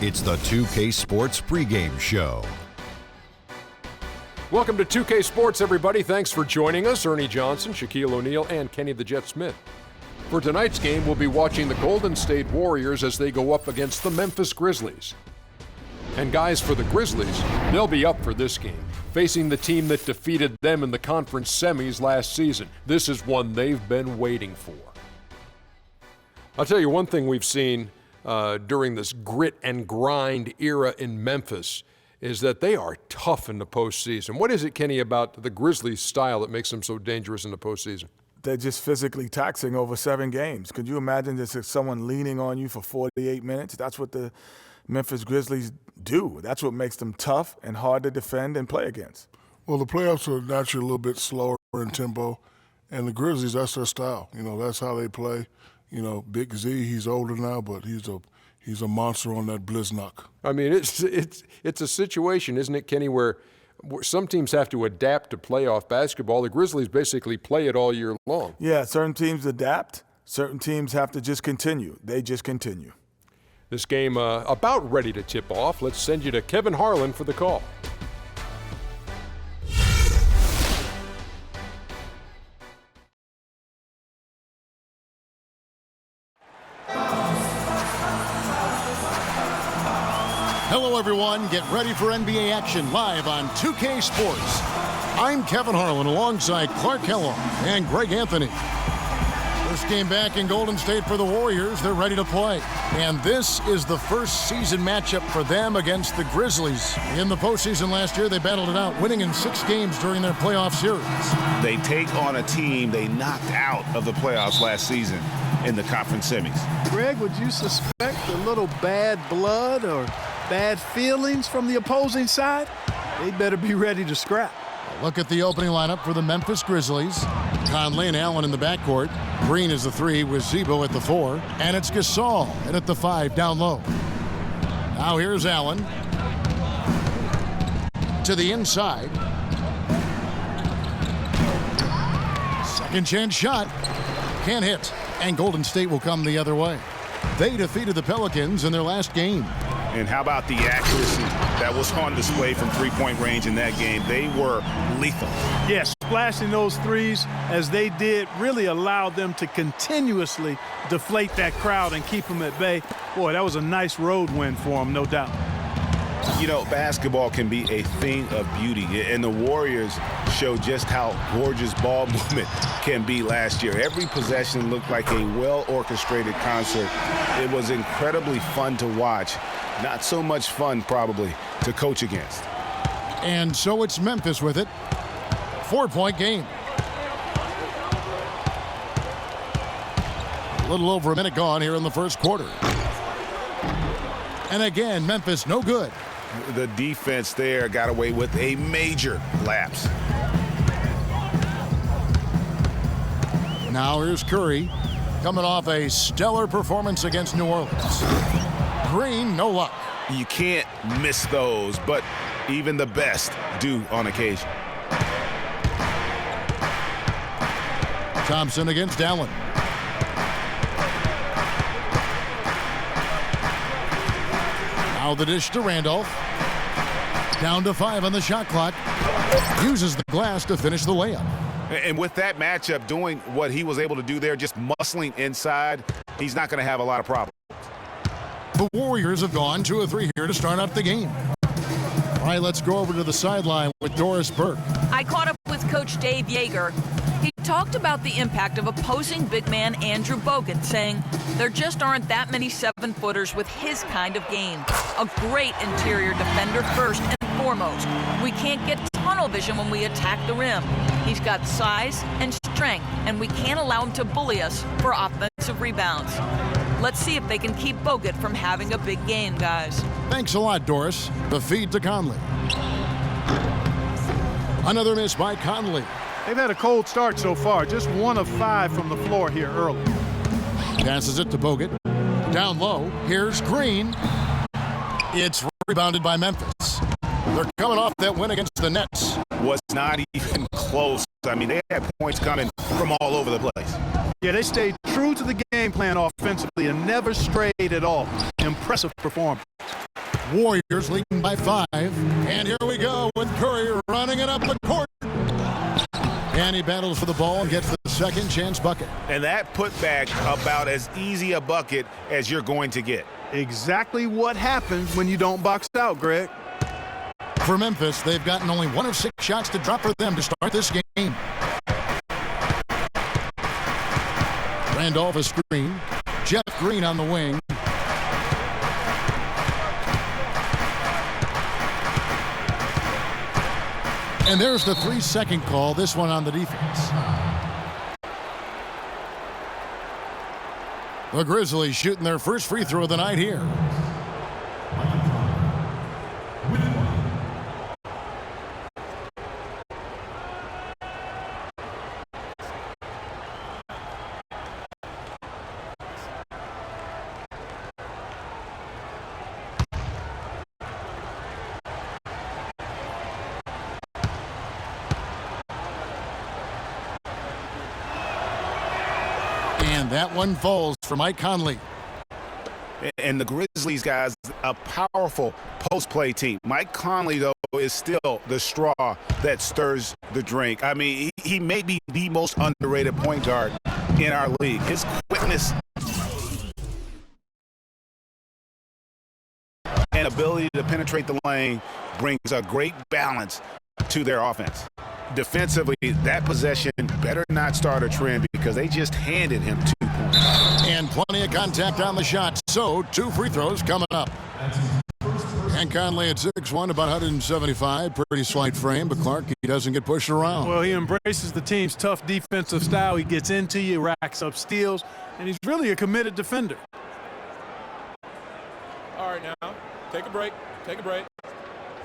It's the 2K Sports pregame show. Welcome to 2K Sports, everybody. Thanks for joining us. Ernie Johnson, Shaquille O'Neal, and Kenny the Jet Smith. For tonight's game, we'll be watching the Golden State Warriors as they go up against the Memphis Grizzlies. And guys, for the Grizzlies, they'll be up for this game, facing the team that defeated them in the conference semis last season. This is one they've been waiting for. I'll tell you one thing we've seen during this grit and grind era in Memphis is that they are tough in the postseason. What is it, Kenny, about the Grizzlies' style that makes them so dangerous in the postseason? They're just physically taxing over 7 games. Could you imagine just someone leaning on you for 48 minutes? That's what the Memphis Grizzlies do. That's what makes them tough and hard to defend and play against. Well, the playoffs are naturally a little bit slower in tempo, and the Grizzlies, that's their style. You know, that's how they play. You know, Big Z, he's older now, but he's a monster on that Blizznock. I mean, it's a situation, isn't it, Kenny, where some teams have to adapt to playoff basketball. The Grizzlies basically play it all year long. Yeah, certain teams adapt. Certain teams have to just continue. They just continue. This game about ready to tip off. Let's send you to Kevin Harlan for the call. Hello, everyone. Get ready for NBA action live on 2K Sports. I'm Kevin Harlan alongside Clark Kellogg and Greg Anthony. First game back in Golden State for the Warriors. They're ready to play. And this is the first season matchup for them against the Grizzlies. In the postseason last year, they battled it out, winning in 6 games during their playoff series. They take on a team they knocked out of the playoffs last season in the conference semis. Greg, would you suspect a little bad blood or bad feelings from the opposing side? They better be ready to scrap. Look at the opening lineup for the Memphis Grizzlies. Conley and Allen in the backcourt. Green is the 3 with Zebo at the 4. And it's Gasol and at the 5 down low. Now here's Allen. To the inside. Second chance shot. Can't hit. And Golden State will come the other way. They defeated the Pelicans in their last game. And how about the accuracy that was on display from three-point range in that game? They were lethal. Yes, splashing those threes as they did really allowed them to continuously deflate that crowd and keep them at bay. Boy, that was a nice road win for them, no doubt. You know, basketball can be a thing of beauty, and the Warriors showed just how gorgeous ball movement can be last year. Every possession looked like a well-orchestrated concert. It was incredibly fun to watch. Not so much fun, probably, to coach against. And so it's Memphis with it. 4-point game. A little over a minute gone here in the first quarter. And again, Memphis no good. The defense there got away with a major lapse. Now here's Curry, coming off a stellar performance against New Orleans. Green, no luck. You can't miss those, but even the best do on occasion. Thompson against Allen. Now the dish to Randolph. Down to 5 on the shot clock. Uses the glass to finish the layup. And with that matchup, doing what he was able to do there, just muscling inside, he's not going to have a lot of problems. The Warriors have gone 2 of 3 here to start out the game. All right, let's go over to the sideline with Doris Burke. I caught up with Coach Dave Yeager. He talked about the impact of opposing big man Andrew Bogut, saying there just aren't that many 7-footers with his kind of game. A great interior defender first and foremost. We can't get tunnel vision when we attack the rim. He's got size and strength, and we can't allow him to bully us for offensive rebounds. Let's see if they can keep Bogut from having a big game, guys. Thanks a lot, Doris. The feed to Conley. Another miss by Conley. They've had a cold start so far, just 1 of 5 from the floor here early. Passes it to Bogut. Down low, here's Green. It's rebounded by Memphis. They're coming off that win against the Nets. Was not even close. I mean, they had points coming from all over the place. Yeah, they stayed true to the game plan offensively and never strayed at all. Impressive performance. Warriors leading by 5. And here we go with Curry running it up the court. And he battles for the ball and gets the second chance bucket. And that putback about as easy a bucket as you're going to get. Exactly what happens when you don't box out, Greg. For Memphis, they've gotten only 1 of 6 shots to drop for them to start this game. Randolph a screen. Jeff Green on the wing. And there's the 3-second call, this one on the defense. The Grizzlies shooting their first free throw of the night here. And that one falls for Mike Conley. And the Grizzlies, guys, a powerful post-play team. Mike Conley, though, is still the straw that stirs the drink. I mean, he may be the most underrated point guard in our league. His quickness and ability to penetrate the lane brings a great balance to their offense. Defensively, that possession better not start a trend because they just handed him 2 points. And plenty of contact on the shot. So 2 free throws coming up. And Conley at 6'1", about 175. Pretty slight frame, but Clark, he doesn't get pushed around. Well, he embraces the team's tough defensive style. He gets into you, racks up steals, and he's really a committed defender. All right, now, take a break. Take a break.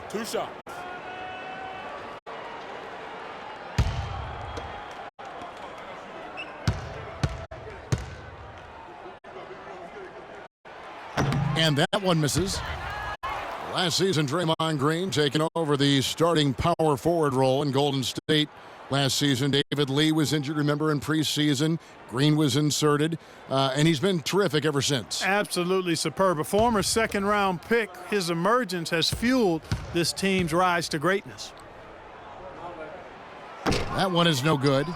2 shots. And that one misses. Last season, Draymond Green taking over the starting power forward role in Golden State. Last season, David Lee was injured, remember, in preseason. Green was inserted, and he's been terrific ever since. Absolutely superb. A former second-round pick, his emergence has fueled this team's rise to greatness. That one is no good.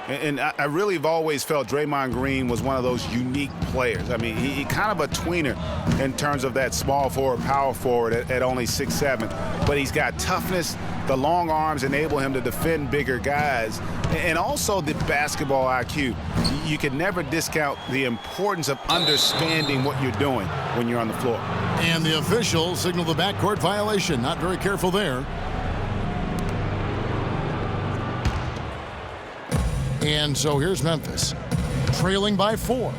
And I really have always felt Draymond Green was one of those unique players. I mean, he kind of a tweener in terms of that small forward, power forward at only 6'7". But he's got toughness. The long arms enable him to defend bigger guys. And also the basketball IQ. You can never discount the importance of understanding what you're doing when you're on the floor. And the official signaled the backcourt violation. Not very careful there. And so here's Memphis, trailing by 4.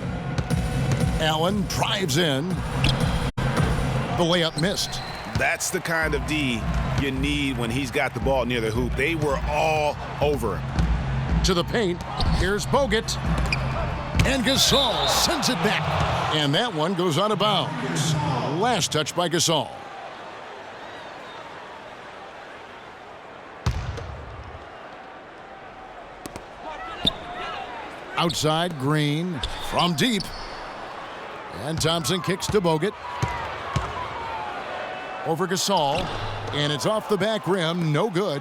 Allen drives in. The layup missed. That's the kind of D you need when he's got the ball near the hoop. They were all over him. To the paint, here's Bogut. And Gasol sends it back. And that one goes out of bounds. Last touch by Gasol. Outside, Green from deep. And Thompson kicks to Bogut. Over Gasol. And it's off the back rim. No good.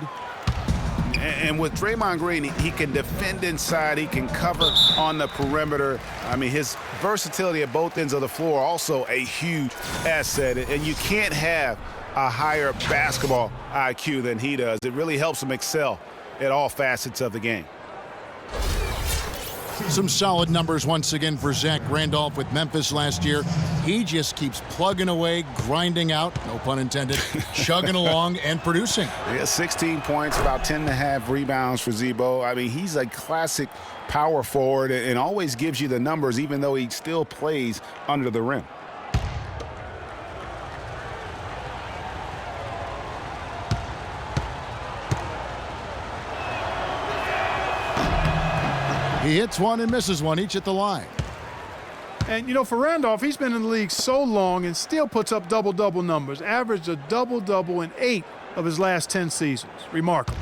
And with Draymond Green, he can defend inside. He can cover on the perimeter. I mean, his versatility at both ends of the floor also a huge asset. And you can't have a higher basketball IQ than he does. It really helps him excel at all facets of the game. Some solid numbers once again for Zach Randolph with Memphis last year. He just keeps plugging away, grinding out, no pun intended, chugging along and producing. Yeah, 16 points, about 10.5 rebounds for Zebo. I mean, he's a classic power forward and always gives you the numbers even though he still plays under the rim. He hits one and misses one, each at the line. And, you know, for Randolph, he's been in the league so long and still puts up double-double numbers. Averaged a double-double in 8 of his last 10 seasons. Remarkable.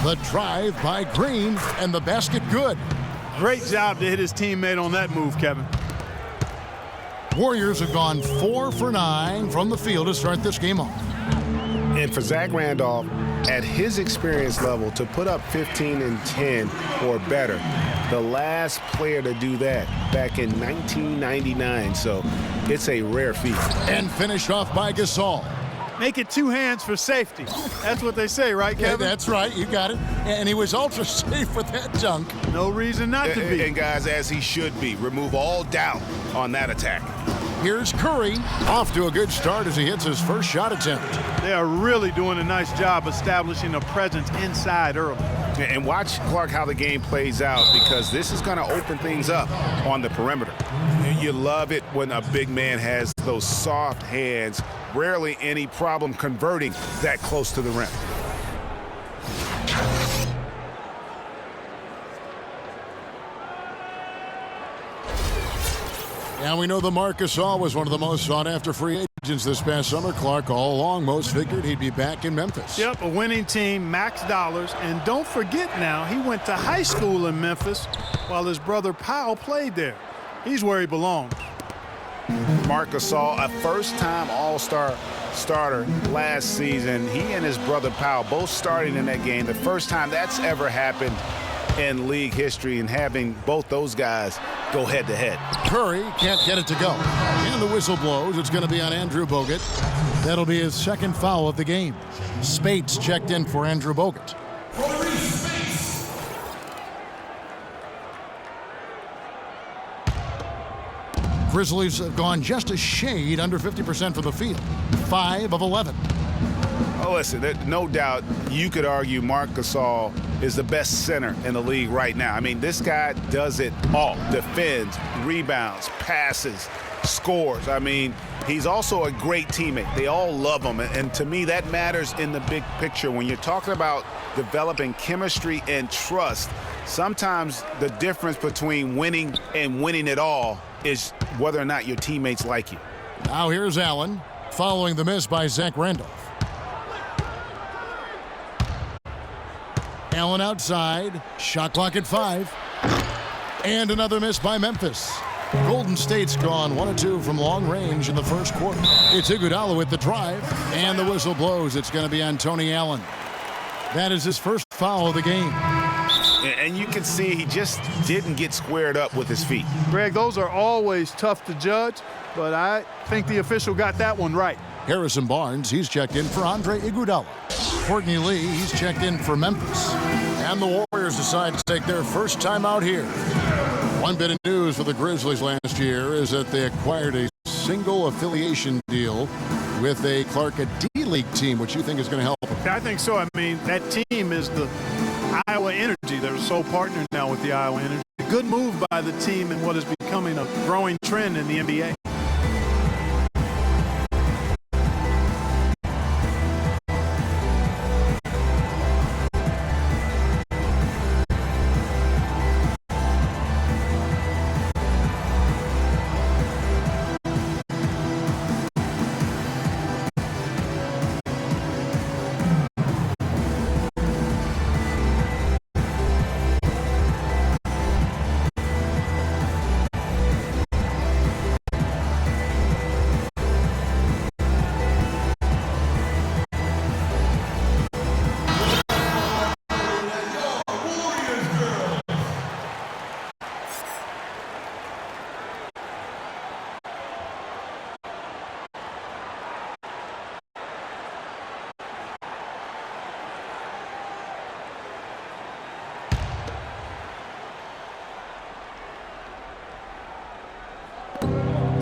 The drive by Green, and the basket good. Great job to hit his teammate on that move, Kevin. Warriors have gone 4 for 9 from the field to start this game off. And for Zach Randolph, at his experience level, to put up 15 and 10 or better, the last player to do that back in 1999. So it's a rare feat. And finished off by Gasol. Make it 2 hands for safety. That's what they say, right, Kevin? Yeah, that's right. You got it. And he was ultra safe with that dunk. No reason not to be. And guys, as he should be, remove all doubt on that attack. Here's Curry, off to a good start as he hits his first shot attempt. They are really doing a nice job establishing a presence inside early. And watch, Clark, how the game plays out, because this is going to open things up on the perimeter. You love it when a big man has those soft hands. Rarely any problem converting that close to the rim. And we know the Marc Gasol was one of the most sought-after free agents this past summer. Clark, all along, most figured he'd be back in Memphis. Yep, a winning team, max dollars. And don't forget now, he went to high school in Memphis while his brother Powell played there. He's where he belongs. Marc Gasol, a first-time All-Star starter last season. He and his brother Powell both starting in that game. The first time that's ever happened in league history, and having both those guys go head-to-head. Curry can't get it to go. And the whistle blows. It's going to be on Andrew Bogut. That'll be his second foul of the game. Spates checked in for Andrew Bogut. Grizzlies have gone just a shade under 50% from the field. 5 of 11. Oh, listen, no doubt you could argue Marc Gasol is the best center in the league right now. I mean, this guy does it all. Defends, rebounds, passes, scores. I mean, he's also a great teammate. They all love him. And to me, that matters in the big picture. When you're talking about developing chemistry and trust, sometimes the difference between winning and winning it all is whether or not your teammates like you. Now here's Allen, following the miss by Zach Randolph. Allen outside, shot clock at 5. And another miss by Memphis. Golden State's gone 1 of 2 from long range in the first quarter. It's Iguodala with the drive, and the whistle blows. It's going to be on Tony Allen. That is his first foul of the game. And you can see he just didn't get squared up with his feet. Greg, those are always tough to judge, but I think the official got that one right. Harrison Barnes, he's checked in for Andre Iguodala. Courtney Lee, he's checked in for Memphis. And the Warriors decide to take their first time out here. One bit of news for the Grizzlies last year is that they acquired a single affiliation deal with a D-League team, which you think is going to help them. I think so. I mean, that team is the Iowa Energy. They're a sole partner now with the Iowa Energy. A good move by the team in what is becoming a growing trend in the NBA.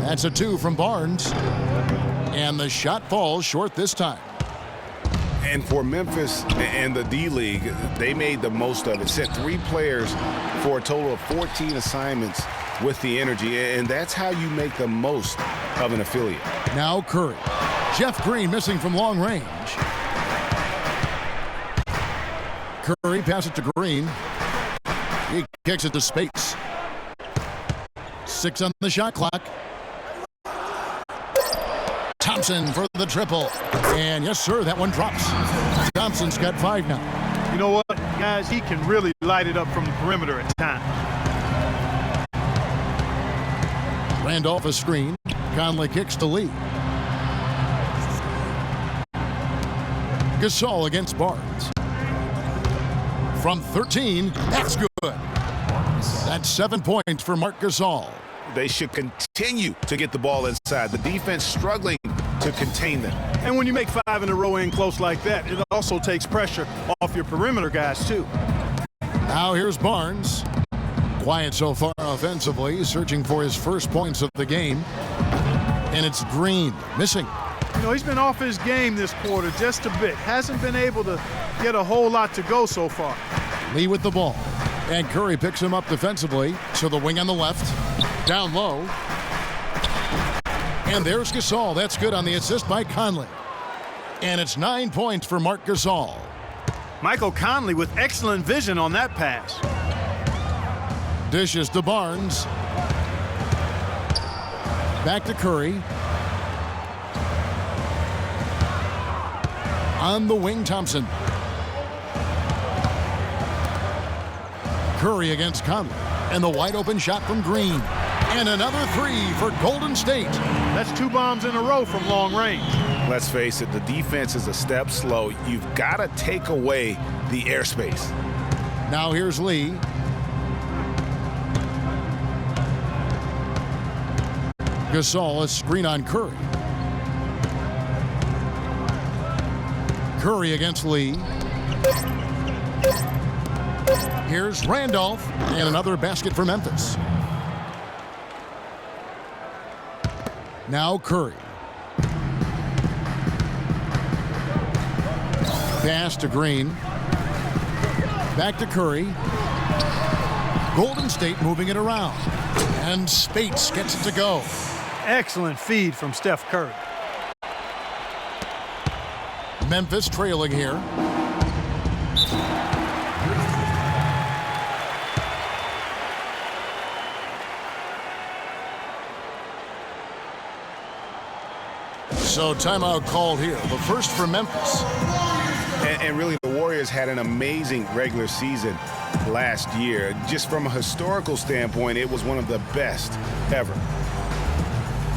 That's a 2 from Barnes. And the shot falls short this time. And for Memphis and the D-League, they made the most of it. Sent 3 players for a total of 14 assignments with the Energy. And that's how you make the most of an affiliate. Now Curry. Jeff Green missing from long range. Curry passes it to Green. He kicks it to Spates. 6 on the shot clock. Thompson for the triple. And yes, sir, that one drops. Thompson's got 5 now. You know what? Guys, he can really light it up from the perimeter at times. Randolph a screen. Conley kicks to Lee. Gasol against Barnes. From 13, that's good. That's 7 points for Marc Gasol. They should continue to get the ball inside. The defense struggling to contain them. And when you make 5 in a row in close like that, it also takes pressure off your perimeter guys, too. Now here's Barnes. Quiet so far offensively, searching for his first points of the game. And it's Green, missing. You know, he's been off his game this quarter just a bit. Hasn't been able to get a whole lot to go so far. Lee with the ball. And Curry picks him up defensively. So the wing on the left. Down low. And there's Gasol. That's good on the assist by Conley. And it's 9 points for Marc Gasol. Michael Conley with excellent vision on that pass. Dishes to Barnes. Back to Curry. On the wing, Thompson. Curry against Conley. And the wide open shot from Green. And another 3 for Golden State. That's 2 bombs in a row from long range. Let's face it, the defense is a step slow. You've got to take away the airspace. Now here's Lee. Gasol, a screen on Curry. Curry against Lee. Here's Randolph, and another basket for Memphis. Now Curry. Pass to Green. Back to Curry. Golden State moving it around. And Spates gets it to go. Excellent feed from Steph Curry. Memphis trailing here. So timeout called here. The first for Memphis. And really, the Warriors had an amazing regular season last year. Just from a historical standpoint, it was one of the best ever.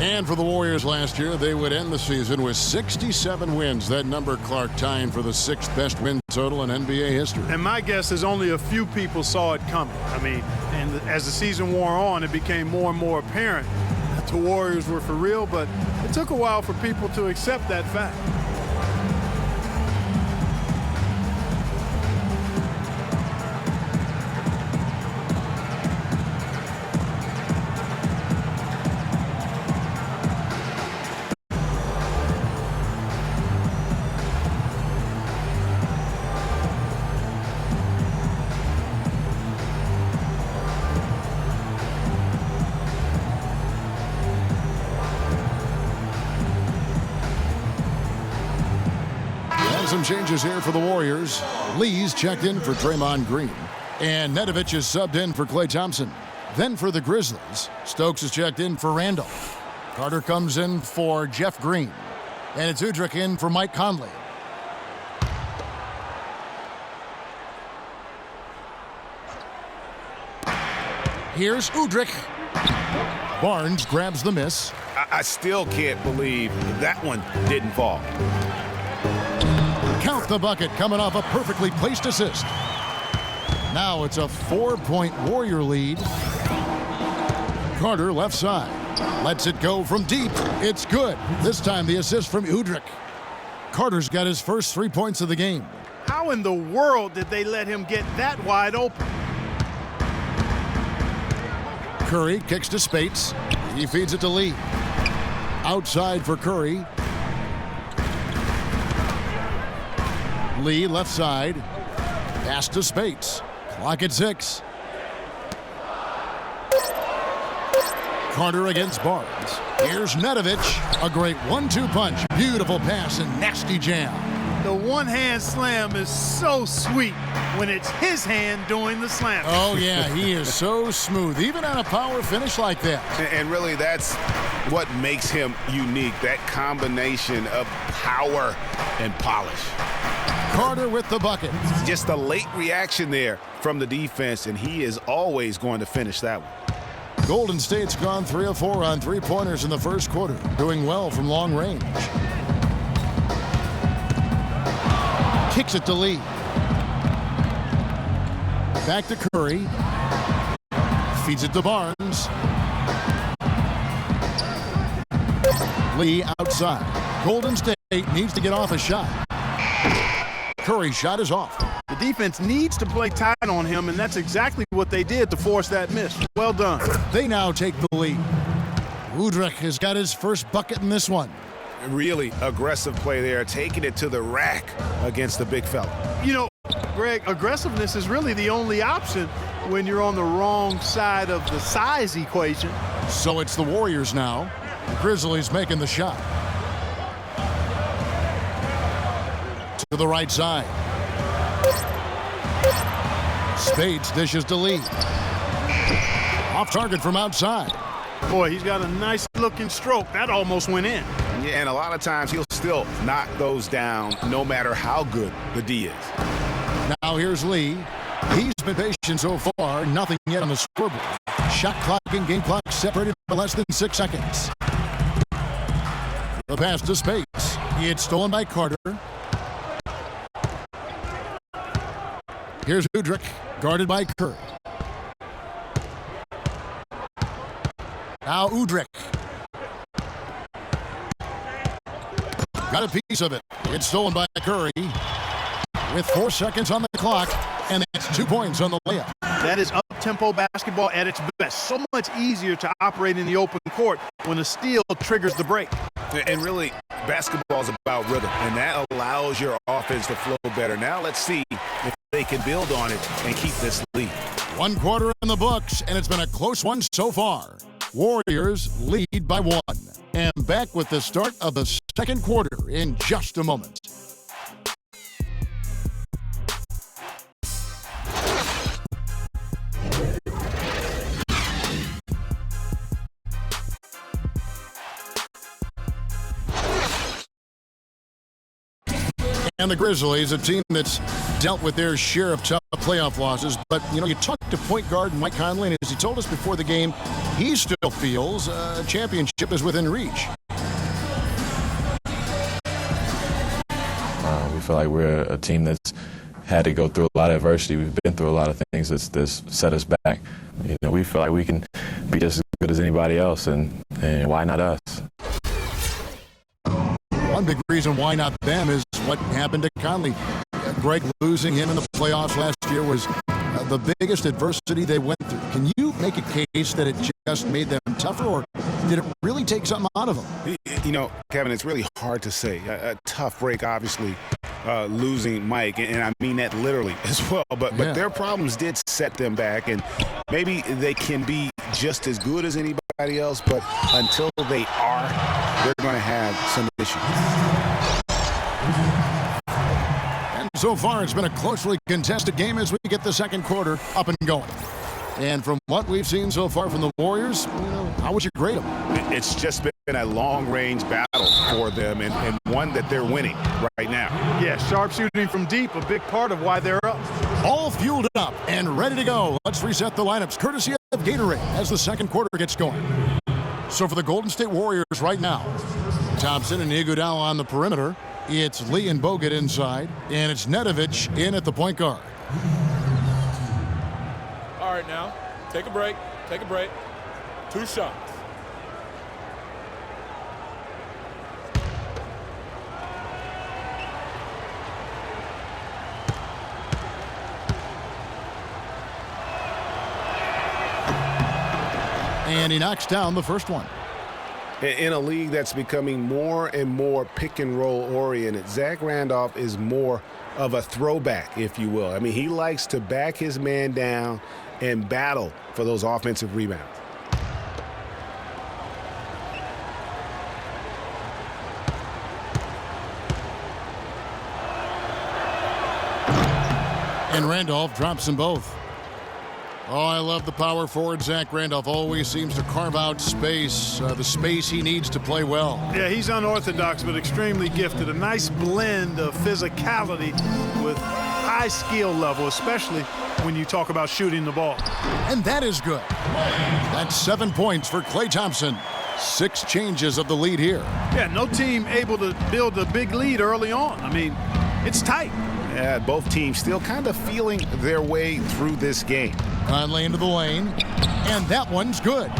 And for the Warriors last year, they would end the season with 67 wins. That number, Clark, tying for the 6th best win total in NBA history. And my guess is only a few people saw it coming. I mean, and as the season wore on, it became more and more apparent that the Warriors were for real, but it took a while for people to accept that fact. Some changes here for the Warriors. Lee's checked in for Draymond Green. And Nedovic is subbed in for Klay Thompson. Then for the Grizzlies, Stokes is checked in for Randolph. Carter comes in for Jeff Green. And it's Udrih in for Mike Conley. Here's Udrih. Barnes grabs the miss. I still can't believe that one didn't fall. Count the bucket coming off a perfectly placed assist. Now it's a 4-point Warrior lead. Carter left side. Lets it go from deep. It's good. This time the assist from Udrih. Carter's got his first 3 points of the game. How in the world did they let him get that wide open? Curry kicks to Spates. He feeds it to Lee. Outside for Curry. Lee left side. Pass to Spates. Clock at 6. Carter against Barnes. Here's Nedovic. A great 1-2 punch. Beautiful pass and nasty jam. The one-hand slam is so sweet when it's his hand doing the slam. Oh, yeah, he is so smooth, even on a power finish like that. And really, that's what makes him unique, that combination of power and polish. Carter with the bucket. Just a late reaction there from the defense, and he is always going to finish that one. Golden State's gone 3 of 4 on three-pointers in the first quarter, doing well from long range. Kicks it to Lee. Back to Curry. Feeds it to Barnes. Lee outside. Golden State needs to get off a shot. Curry's shot is off. The defense needs to play tight on him, and that's exactly what they did to force that miss. Well done. They now take the lead. Udrich has got his first bucket in this one. Really aggressive play there, taking it to the rack against the big fella. You know, Greg, aggressiveness is really the only option when you're on the wrong side of the size equation. So it's the Warriors now. The Grizzlies making the shot. To the right side. Spades dishes to Lee. Off target from outside. Boy, he's got a nice looking stroke. That almost went in. Yeah, and a lot of times he'll still knock those down no matter how good the D is. Now here's Lee. He's been patient so far. Nothing yet on the scoreboard. Shot clock and game clock separated by less than 6 seconds. The pass to Spades. It's stolen by Carter. Here's Udrich, guarded by Curry. Now Udrich. Got a piece of it. It's stolen by Curry. With 4 seconds on the clock, and it's 2 points on the layup. That is up-tempo basketball at its best. So much easier to operate in the open court when a steal triggers the break. And really, basketball is about rhythm, and that allows your offense to flow better. Now let's see if they can build on it and keep this lead. 1 quarter in the books, and it's been a close one so far. Warriors lead by 1. And back with the start of the second quarter in just a moment. And the Grizzlies, a team that's dealt with their share of tough playoff losses. But, you know, you talked to point guard Mike Conley, and as he told us before the game, he still feels a championship is within reach. We feel like we're a team that's had to go through a lot of adversity. We've been through a lot of things that's set us back. You know, we feel like we can be just as good as anybody else, and why not us? One big reason why not them is what happened to Conley. Greg, losing him in the playoffs last year was the biggest adversity they went through. Can you make a case that it just made them tougher, or did it really take something out of them? You know, Kevin, it's really hard to say. A tough break, obviously, losing Mike, and I mean that literally as well. But their problems did set them back, and maybe they can be just as good as anybody else, but until they are, they're going to have some issues. And so far, it's been a closely contested game as we get the second quarter up and going. And from what we've seen so far from the Warriors, how would you grade them? It's just been a long-range battle for them, and one that they're winning right now. Yeah, sharp shooting from deep, a big part of why they're up. All fueled up and ready to go. Let's reset the lineups, courtesy of Gatorade, as the second quarter gets going. So for the Golden State Warriors right now, Thompson and Iguodala on the perimeter. It's Lee and Bogut inside, and it's Nedovic in at the point guard. All right, now, take a break. Take a break. 2 shots. And he knocks down the first one. In a league that's becoming more and more pick and roll oriented, Zach Randolph is more of a throwback, if you will. I mean, he likes to back his man down and battle for those offensive rebounds. And Randolph drops them both. Oh, I love the power forward. Zach Randolph always seems to carve out space, the space he needs to play well. Yeah, he's unorthodox but extremely gifted. A nice blend of physicality with high skill level, especially when you talk about shooting the ball. And that is good. That's 7 points for Klay Thompson. 6 changes of the lead here. Yeah, no team able to build a big lead early on. I mean, it's tight. Yeah, both teams still kind of feeling their way through this game. Conley into the lane, and that one's good.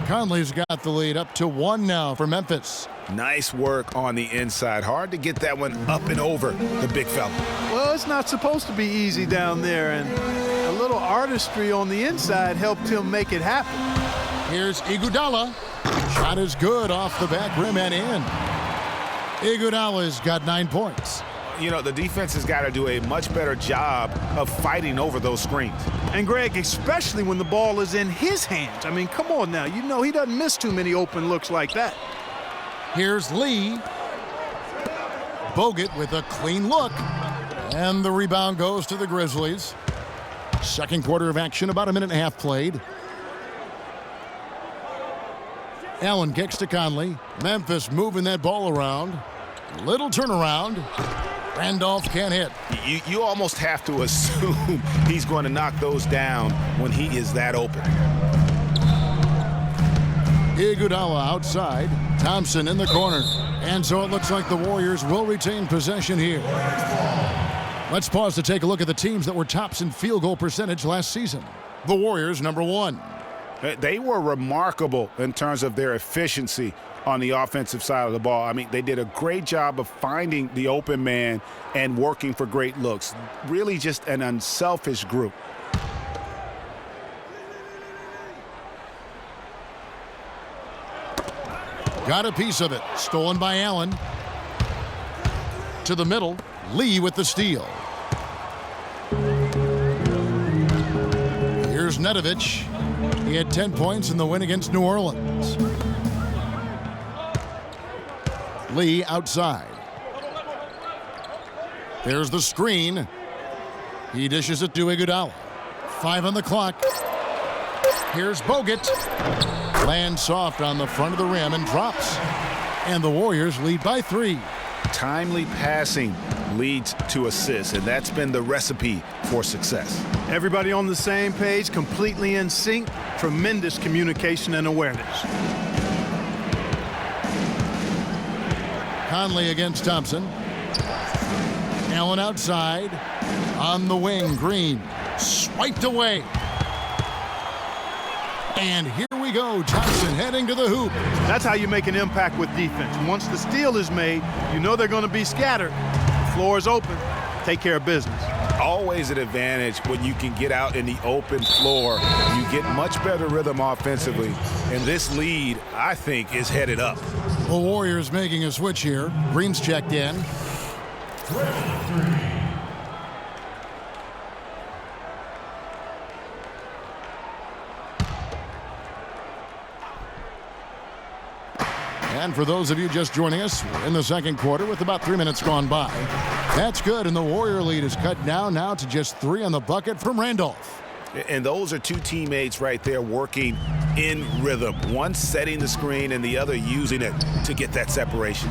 Conley's got the lead up to 1 now for Memphis. Nice work on the inside. Hard to get that one up and over the big fella. Well, it's not supposed to be easy down there, and a little artistry on the inside helped him make it happen. Here's Iguodala. Shot is good off the back rim and in. Iguodala's got 9 points. You know, the defense has got to do a much better job of fighting over those screens. And Greg, especially when the ball is in his hands. I mean, come on now. You know he doesn't miss too many open looks like that. Here's Lee. Bogut with a clean look. And the rebound goes to the Grizzlies. Second quarter of action, about a minute and a half played. Allen kicks to Conley. Memphis moving that ball around. Little turnaround. Randolph can't hit. You almost have to assume he's going to knock those down when he is that open. Iguodala outside. Thompson in the corner. And so it looks like the Warriors will retain possession here. Let's pause to take a look at the teams that were tops in field goal percentage last season. The Warriors, number 1. They were remarkable in terms of their efficiency on the offensive side of the ball. I mean, they did a great job of finding the open man and working for great looks. Really just an unselfish group. Got a piece of it. Stolen by Allen. To the middle. Lee with the steal. Here's Nedovic. He had 10 points in the win against New Orleans. Lee outside. There's the screen. He dishes it to Iguodala. 5 on the clock. Here's Bogut. Lands soft on the front of the rim and drops. And the Warriors lead by 3. Timely passing leads to assists, and that's been the recipe for success. Everybody on the same page, completely in sync. Tremendous communication and awareness. Conley against Thompson. Allen outside. On the wing, Green. Swiped away. And here we go. Thompson heading to the hoop. That's how you make an impact with defense. Once the steal is made, you know they're going to be scattered. The floor is open. Take care of business. Always an advantage when you can get out in the open floor. You get much better rhythm offensively. And this lead, I think, is headed up. The Warriors making a switch here. Green's checked in. And for those of you just joining us, we're in the second quarter with about 3 minutes gone by. That's good, and the Warrior lead is cut down now to just 3 on the bucket from Randolph. And those are 2 teammates right there working in rhythm. One setting the screen and the other using it to get that separation.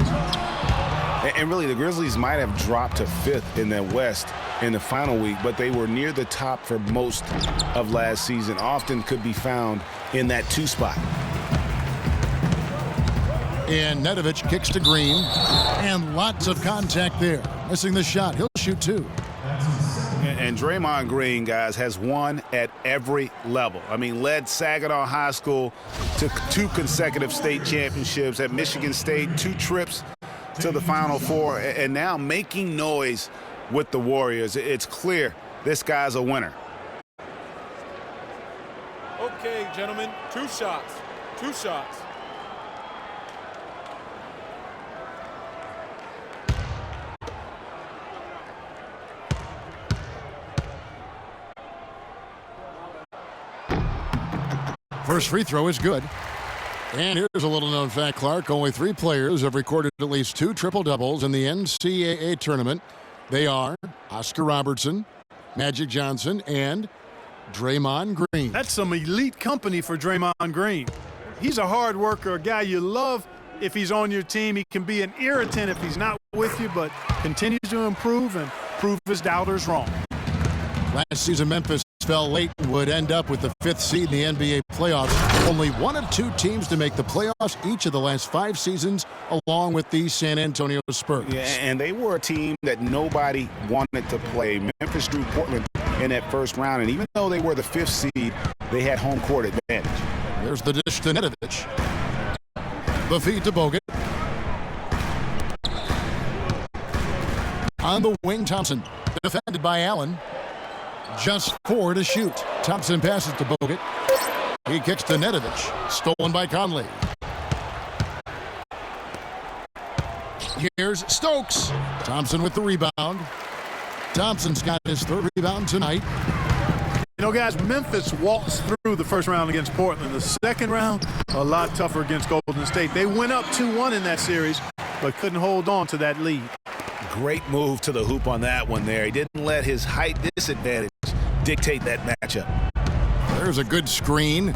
And really, the Grizzlies might have dropped to 5th in the West in the final week, but they were near the top for most of last season. Often could be found in that 2 spot. And Nedovic kicks to Green. And lots of contact there. Missing the shot. He'll shoot 2. And Draymond Green, guys, has won at every level. I mean, led Saginaw High School to 2 consecutive state championships. At Michigan State, 2 trips to the Final Four. And now making noise with the Warriors. It's clear this guy's a winner. Okay, gentlemen, 2 shots. 2 shots. First free throw is good. And here's a little-known fact, Clark. Only 3 players have recorded at least 2 triple-doubles in the NCAA tournament. They are Oscar Robertson, Magic Johnson, and Draymond Green. That's some elite company for Draymond Green. He's a hard worker, a guy you love if he's on your team. He can be an irritant if he's not with you, but continues to improve and prove his doubters wrong. Last season, Memphis fell late and would end up with the 5th seed in the NBA playoffs. Only one of 2 teams to make the playoffs each of the last 5 seasons, along with the San Antonio Spurs. Yeah, and they were a team that nobody wanted to play. Memphis drew Portland in that first round, and even though they were the 5th seed, they had home court advantage. There's the dish to Nedovic. The feed to Bogut. On the wing, Thompson. Defended by Allen. Just 4 to shoot. Thompson passes to Bogut. He kicks to Nedovic. Stolen by Conley. Here's Stokes. Thompson with the rebound. Thompson's got his 3rd rebound tonight. You know, guys, Memphis walks through the first round against Portland. The second round, a lot tougher against Golden State. They went up 2-1 in that series, but couldn't hold on to that lead. Great move to the hoop on that one there. He didn't let his height disadvantage dictate that matchup. There's a good screen.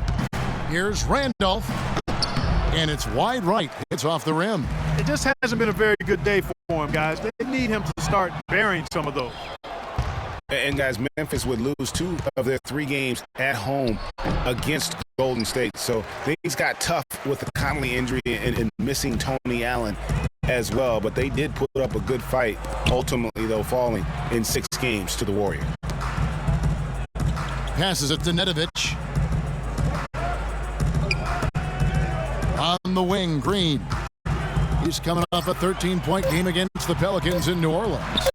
Here's Randolph. And it's wide right. It's off the rim. It just hasn't been a very good day for him, guys. They need him to start burying some of those. And, guys, Memphis would lose 2 of their 3 games at home against Golden State. So things got tough with the Conley injury and missing Tony Allen as well. But they did put up a good fight, ultimately, though, falling in 6 games to the Warriors. Passes it to Nedovic. On the wing, Green. He's coming off a 13-point game against the Pelicans in New Orleans.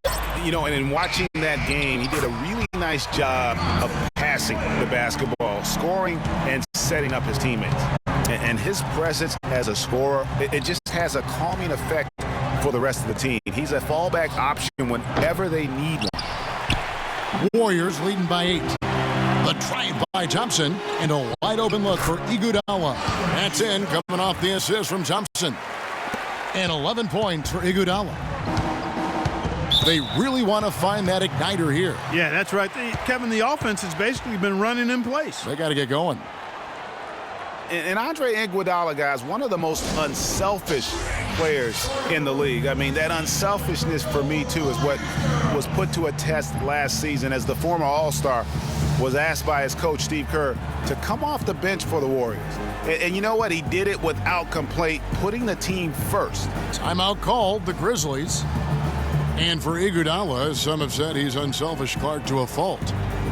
You know, and in watching that game, he did a really nice job of passing the basketball, scoring, and setting up his teammates. And his presence as a scorer, it just has a calming effect for the rest of the team. He's a fallback option whenever they need one. Warriors leading by 8. The drive by Thompson, and a wide-open look for Iguodala. That's in, coming off the assist from Thompson. And 11 points for Iguodala. They really want to find that igniter here. Yeah, that's right. Kevin, the offense has basically been running in place. They got to get going. And Andre Iguodala, guys, one of the most unselfish players in the league. I mean, that unselfishness for me, too, is what was put to a test last season as the former All-Star was asked by his coach, Steve Kerr, to come off the bench for the Warriors. And you know what? He did it without complaint, putting the team first. Timeout called, the Grizzlies. And for Iguodala, some have said he's unselfish, Clark, to a fault.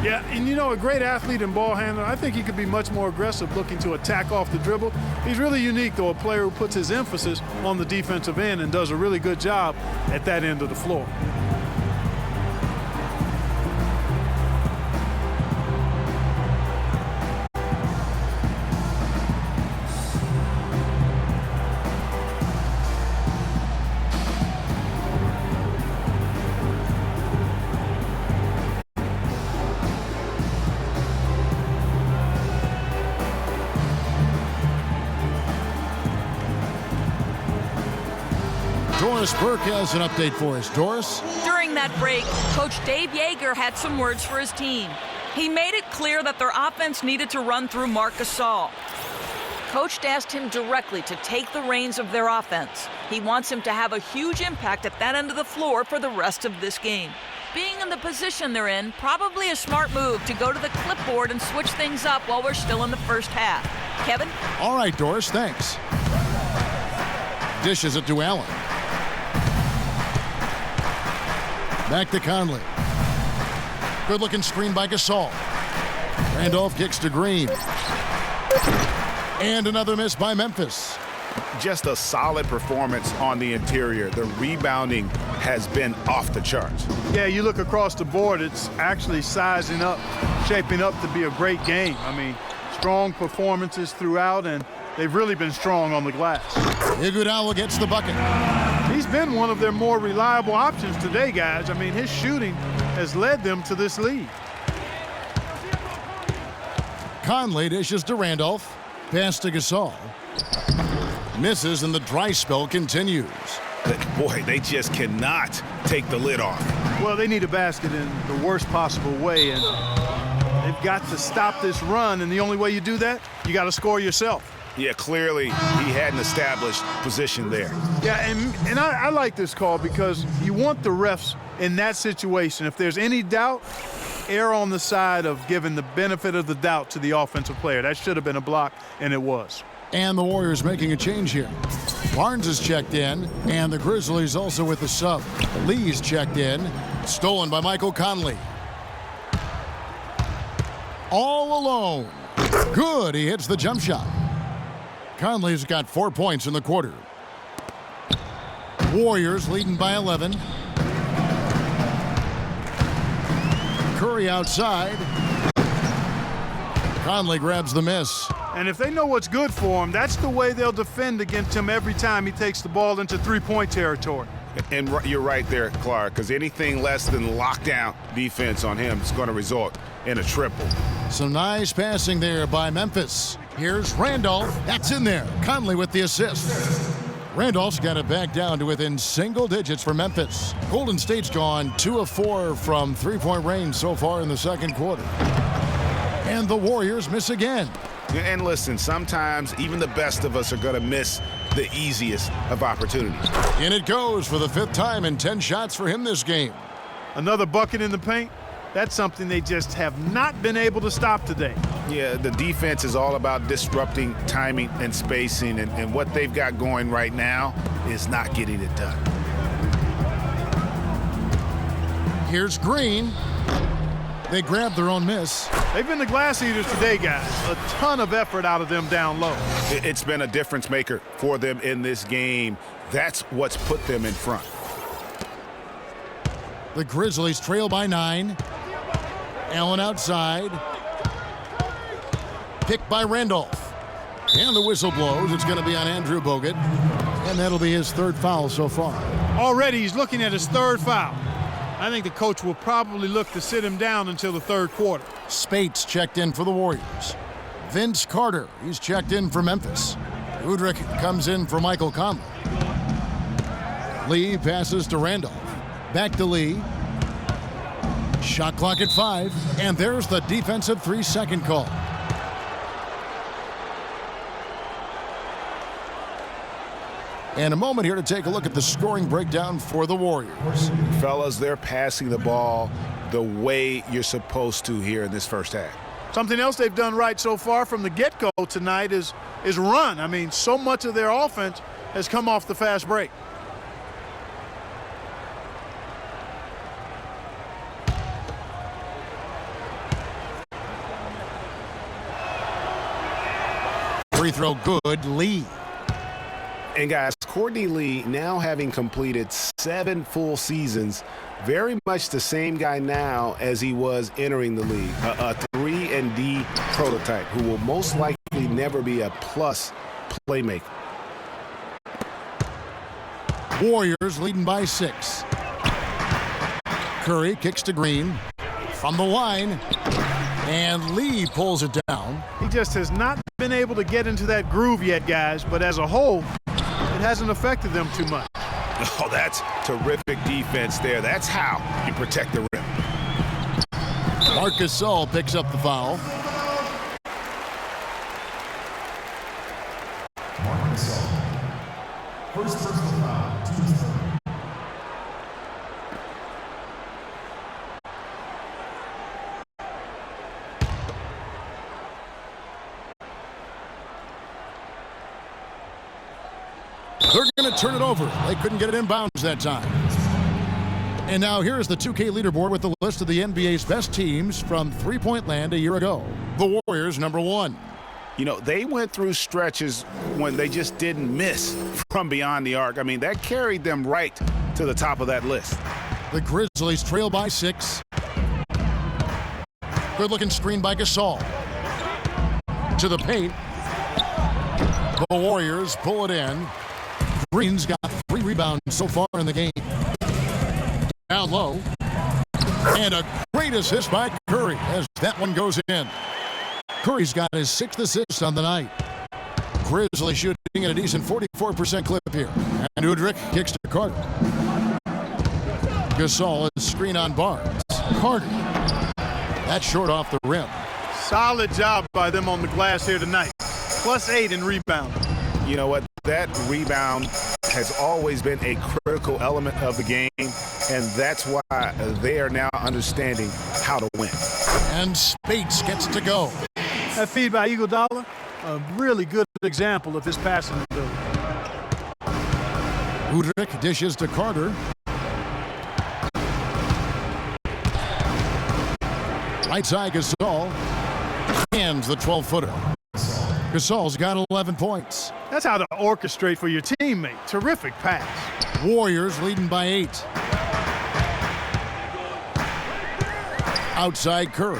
Yeah, and you know, a great athlete and ball handler, I think he could be much more aggressive looking to attack off the dribble. He's really unique, though, a player who puts his emphasis on the defensive end and does a really good job at that end of the floor. Doris Burke has an update for us. Doris? During that break, Coach Dave Yeager had some words for his team. He made it clear that their offense needed to run through Marc Gasol. Coach asked him directly to take the reins of their offense. He wants him to have a huge impact at that end of the floor for the rest of this game. Being in the position they're in, probably a smart move to go to the clipboard and switch things up while we're still in the first half. Kevin? All right, Doris, thanks. Dishes it to Allen. Back to Conley. Good-looking screen by Gasol. Randolph kicks to Green. And another miss by Memphis. Just a solid performance on the interior. The rebounding has been off the charts. Yeah, you look across the board, it's actually sizing up, shaping up to be a great game. I mean, strong performances throughout, and they've really been strong on the glass. Iguodala gets the bucket. He's been one of their more reliable options today, guys. I mean, his shooting has led them to this lead. Conley dishes to Randolph. Pass to Gasol. Misses, and the dry spell continues. Boy, they just cannot take the lid off. Well, they need a basket in the worst possible way, and they've got to stop this run, and the only way you do that, you got to score yourself. Yeah, clearly he had an established position there. Yeah, and I like this call because you want the refs in that situation. If there's any doubt, err on the side of giving the benefit of the doubt to the offensive player. That should have been a block, and it was. And the Warriors making a change here. Barnes is checked in, and the Grizzlies also with the sub. Lee's checked in, stolen by Michael Conley. All alone. Good, he hits the jump shot. Conley's got 4 points in the quarter. Warriors leading by 11. Curry outside. Conley grabs the miss. And if they know what's good for him, that's the way they'll defend against him every time he takes the ball into three-point territory. And you're right there, Clark, because anything less than lockdown defense on him is going to result in a triple. Some nice passing there by Memphis. Here's Randolph. That's in there. Conley with the assist. Randolph's got it back down to within single digits for Memphis. Golden State's gone 2 of 4 from three-point range so far in the second quarter. And the Warriors miss again. And listen, sometimes even the best of us are going to miss the easiest of opportunities. And it goes for the 5th time and 10 shots for him this game. Another bucket in the paint. That's something they just have not been able to stop today. Yeah, the defense is all about disrupting timing and spacing, and what they've got going right now is not getting it done. Here's Green. They grab their own miss. They've been the glass eaters today, guys. A ton of effort out of them down low. It's been a difference maker for them in this game. That's what's put them in front. The Grizzlies trail by 9. Allen outside. Picked by Randolph. And the whistle blows. It's going to be on Andrew Bogut. And that'll be his 3rd foul so far. Already he's looking at his 3rd foul. I think the coach will probably look to sit him down until the 3rd quarter. Spates checked in for the Warriors. Vince Carter, he's checked in for Memphis. Udrich comes in for Michael Conley. Lee passes to Randolph. Back to Lee. Shot clock at 5. And there's the defensive 3-second call. And a moment here to take a look at the scoring breakdown for the Warriors. Fellas, they're passing the ball the way you're supposed to here in this first half. Something else they've done right so far from the get-go tonight is run. I mean, so much of their offense has come off the fast break. Free throw good, Lee. And guys, Courtney Lee now having completed 7 full seasons, very much the same guy now as he was entering the league. A 3-and-D prototype who will most likely never be a plus playmaker. Warriors leading by 6. Curry kicks to Green from the line, and Lee pulls it down. He just has not been able to get into that groove yet, guys, but as a whole, it hasn't affected them too much. Oh, that's terrific defense there. That's how you protect the rim. Marc Gasol picks up the foul. Marc Gasol. First personal foul, team's third. They're going to turn it over. They couldn't get it inbounds that time. And now here's the 2K leaderboard with the list of the NBA's best teams from three-point land a year ago. The Warriors, number 1. You know, they went through stretches when they just didn't miss from beyond the arc. I mean, that carried them right to the top of that list. The Grizzlies trail by 6. Good-looking screen by Gasol. To the paint. The Warriors pull it in. Green's got 3 rebounds so far in the game. Down low. And a great assist by Curry as that one goes in. Curry's got his 6th assist on the night. Grizzlies shooting at a decent 44% clip here. And Udrich kicks to Carter. Gasol is screen on Barnes. Carter. That's short off the rim. Solid job by them on the glass here tonight. +8 in rebound. You know what? That rebound has always been a critical element of the game, and that's why they are now understanding how to win. And Spates gets to go. That feed by Iguodala, a really good example of his passing ability. Udrih dishes to Carter. Right side, Gasol hands the 12-footer. Gasol's got 11 points. That's how to orchestrate for your teammate. Terrific pass. Warriors leading by 8. Outside Curry.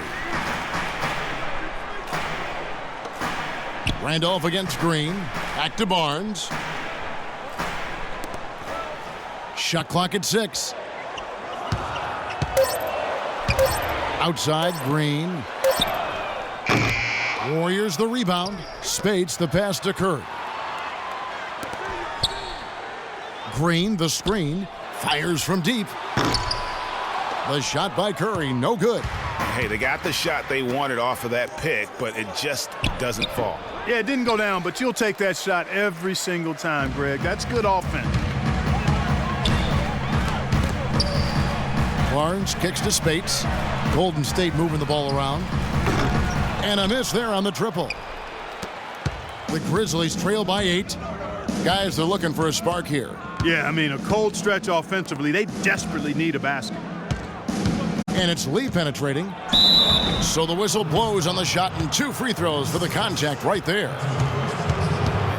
Randolph against Green. Back to Barnes. Shot clock at 6. Outside Green. Warriors the rebound. Spates the pass to Curry. Green the screen. Fires from deep. The shot by Curry, no good. Hey, they got the shot they wanted off of that pick, but it just doesn't fall. Yeah, it didn't go down, but you'll take that shot every single time, Greg. That's good offense. Barnes kicks to Spates. Golden State moving the ball around. And a miss there on the triple. The Grizzlies trail by 8. Guys, they're looking for a spark here. Yeah, I mean, a cold stretch offensively. They desperately need a basket. And it's Lee penetrating. So the whistle blows on the shot and 2 free throws for the contact right there.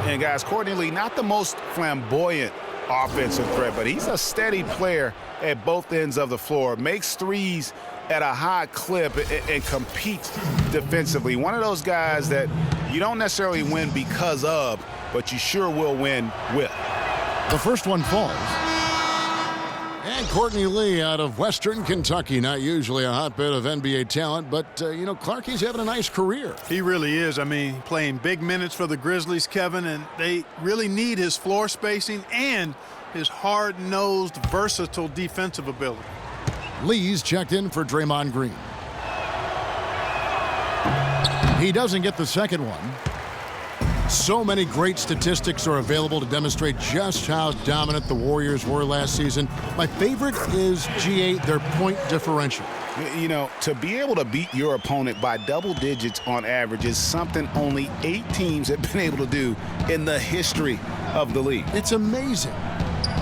And guys, Courtney Lee, not the most flamboyant offensive threat, but he's a steady player at both ends of the floor. Makes threes at a high clip and competes defensively. One of those guys that you don't necessarily win because of, but you sure will win with. The first one falls. And Courtney Lee out of Western Kentucky, not usually a hotbed of NBA talent, but, Clark, he's having a nice career. He really is. I mean, playing big minutes for the Grizzlies, Kevin, and they really need his floor spacing and his hard-nosed, versatile defensive ability. Lee's checked in for Draymond Green. He doesn't get the second one. So many great statistics are available to demonstrate just how dominant the Warriors were last season. My favorite is, their point differential. You know, to be able to beat your opponent by double digits on average is something only 8 teams have been able to do in the history of the league. It's amazing.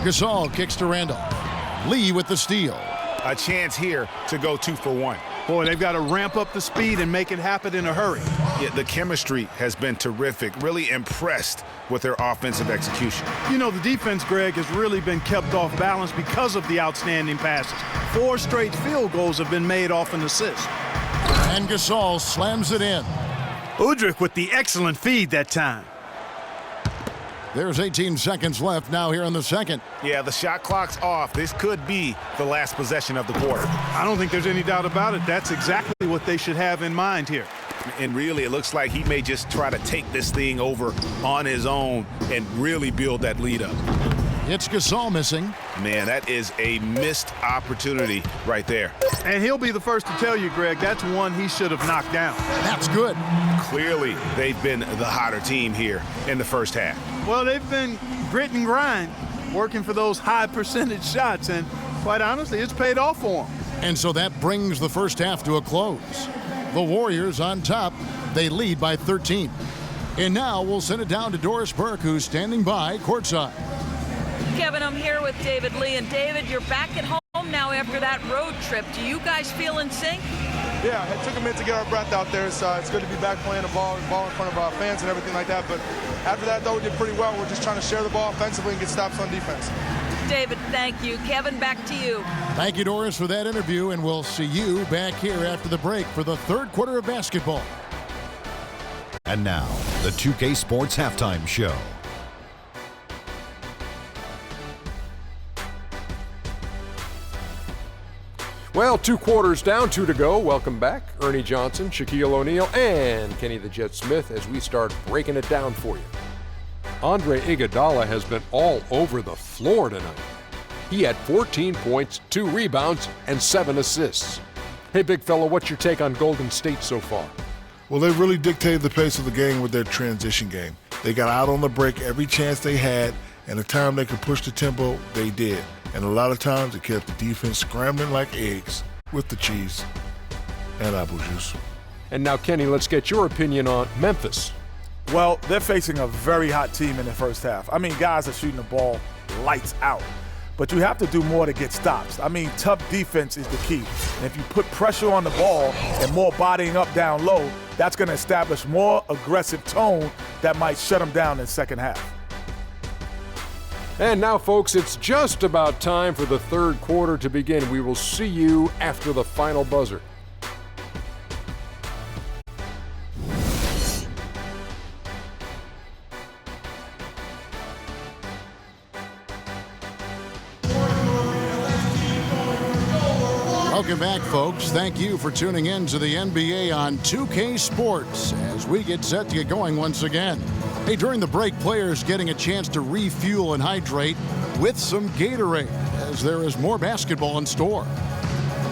Gasol kicks to Randolph. Lee with the steal. A chance here to go 2 for 1. Boy, they've got to ramp up the speed and make it happen in a hurry. Yeah, the chemistry has been terrific. Really impressed with their offensive execution. You know, the defense, Greg, has really been kept off balance because of the outstanding passes. 4 straight field goals have been made off an assist. And Gasol slams it in. Udrih with the excellent feed that time. There's 18 seconds left now here in the second. Yeah, the shot clock's off. This could be the last possession of the quarter. I don't think there's any doubt about it. That's exactly what they should have in mind here. And really, it looks like he may just try to take this thing over on his own and really build that lead up. It's Gasol missing. Man, that is a missed opportunity right there. And he'll be the first to tell you, Greg, that's one he should have knocked down. That's good. Clearly, they've been the hotter team here in the first half. Well, they've been grit and grind, working for those high percentage shots, and quite honestly, it's paid off for them. And so that brings the first half to a close. The Warriors on top. They lead by 13. And now we'll send it down to Doris Burke, who's standing by courtside. Kevin, I'm here with David Lee. And David, you're back at home now after that road trip. Do you guys feel in sync? Yeah, it took a minute to get our breath out there. So it's good to be back playing the ball in front of our fans and everything like that. But after that, though, we did pretty well. We're just trying to share the ball offensively and get stops on defense. David, thank you. Kevin, back to you. Thank you, Doris, for that interview, and we'll see you back here after the break for the third quarter of basketball. And now, the 2K Sports Halftime Show. Well, 2 quarters down, 2 to go. Welcome back, Ernie Johnson, Shaquille O'Neal, and Kenny the Jet Smith as we start breaking it down for you. Andre Iguodala has been all over the floor tonight. He had 14 points, 2 rebounds, and 7 assists. Hey, big fella, what's your take on Golden State so far? Well, they really dictated the pace of the game with their transition game. They got out on the break every chance they had, and the time they could push the tempo, they did. And a lot of times it kept the defense scrambling like eggs with the cheese and apple juice. And now, Kenny, let's get your opinion on Memphis. Well, they're facing a very hot team in the first half. I mean, guys are shooting the ball lights out. But you have to do more to get stops. I mean, tough defense is the key. And if you put pressure on the ball and more bodying up down low, that's going to establish more aggressive tone that might shut them down in the second half. And now, folks, it's just about time for the third quarter to begin. We will see you after the final buzzer. Welcome back, folks. Thank you for tuning in to the NBA on 2K Sports as we get set to get going once again. Hey, during the break, players getting a chance to refuel and hydrate with some Gatorade as there is more basketball in store.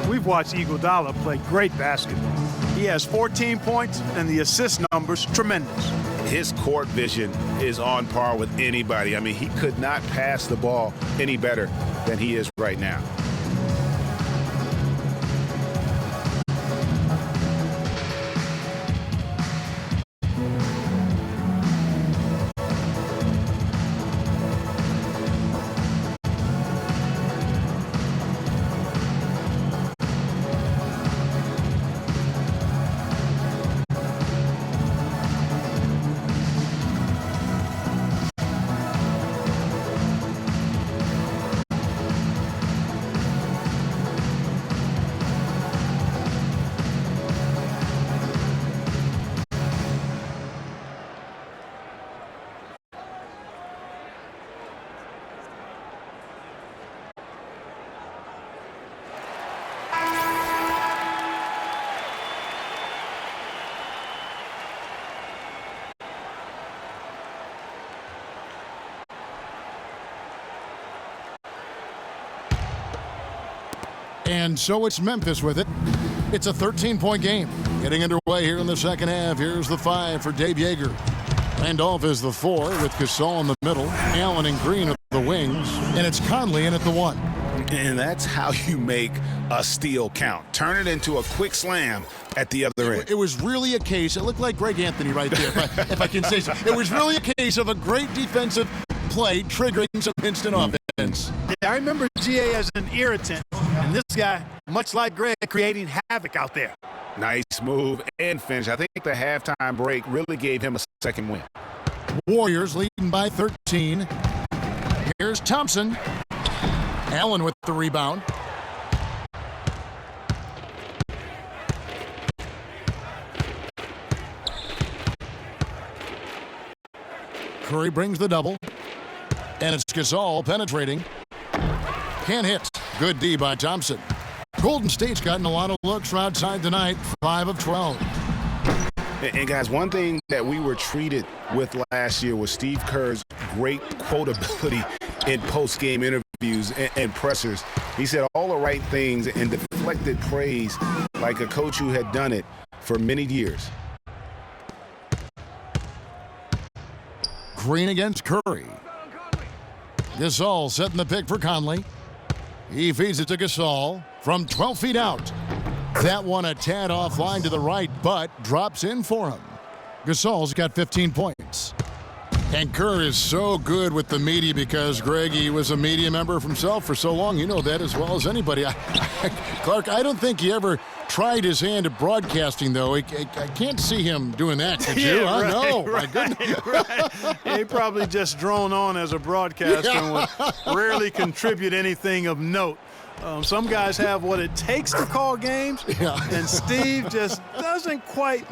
We've watched Iguodala play great basketball. He has 14 points, and the assist numbers tremendous. His court vision is on par with anybody. I mean, he could not pass the ball any better than he is right now. And so it's Memphis with it. It's a 13-point game. Getting underway here in the second half. Here's the 5 for Dave Yeager. Randolph is the 4 with Gasol in the middle. Allen and Green at the wings. And it's Conley in at the 1. And that's how you make a steal count. Turn it into a quick slam at the other end. It was really a case. It looked like Greg Anthony right there, if I can say so. It was really a case of a great defensive play triggering some instant offense. Yeah, I remember GA as an irritant, and this guy, much like Greg, creating havoc out there. Nice move and finish. I think the halftime break really gave him a second win. Warriors leading by 13. Here's Thompson. Allen with the rebound. Curry brings the double. And it's Gasol penetrating. Can't hit. Good D by Thompson. Golden State's gotten a lot of looks from outside tonight. 5 of 12. And guys, one thing that we were treated with last year was Steve Kerr's great quotability in post-game interviews and pressers. He said all the right things and deflected praise like a coach who had done it for many years. Green against Curry. Gasol setting the pick for Conley. He feeds it to Gasol from 12 feet out. That one a tad offline to the right, but drops in for him. Gasol's got 15 points. And Kerr is so good with the media because, Greg, he was a media member himself for so long. You know that as well as anybody. Clark, I don't think he ever tried his hand at broadcasting, though. I can't see him doing that, could you? Yeah, right, No, right, my goodness. Right. Yeah, he probably just drone on as a broadcaster and would rarely contribute anything of note. Some guys have what it takes to call games, and Steve just doesn't quite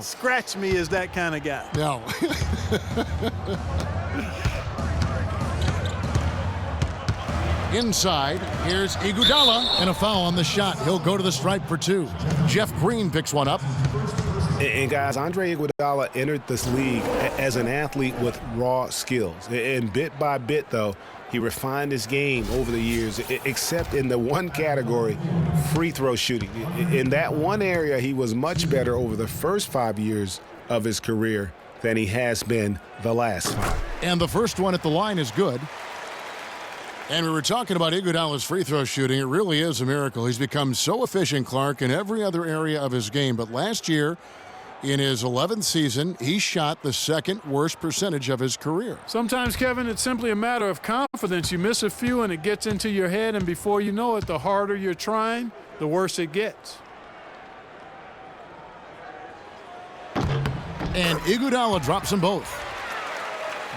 scratch me as that kind of guy. No. Inside, here's Iguodala, and a foul on the shot. He'll go to the stripe for 2. Jeff Green picks one up. And guys, Andre Iguodala entered this league as an athlete with raw skills. And bit by bit, though, he refined his game over the years, except in the one category, free throw shooting. In that one area, he was much better over the first 5 years of his career than he has been the last 5. And the first one at the line is good. And we were talking about Iguodala's free throw shooting. It really is a miracle. He's become so efficient, Clark, in every other area of his game. But last year, in his 11th season, he shot the second worst percentage of his career. Sometimes, Kevin, it's simply a matter of confidence. You miss a few and it gets into your head, and before you know it, the harder you're trying, the worse it gets. And Iguodala drops them both.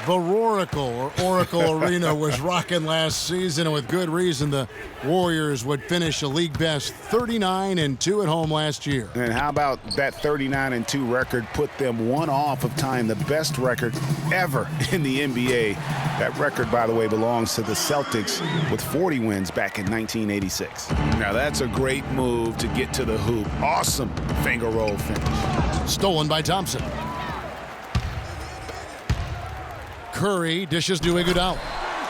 The Roracle, or Oracle Arena, was rocking last season, and with good reason. The Warriors would finish a league best 39-2 at home last year. And how about that 39-2 record put them one off of tying the best record ever in the NBA. That record, by the way, belongs to the Celtics with 40 wins back in 1986. Now that's a great move to get to the hoop. Awesome finger roll finish. Stolen by Thompson. Curry dishes to Iguodala,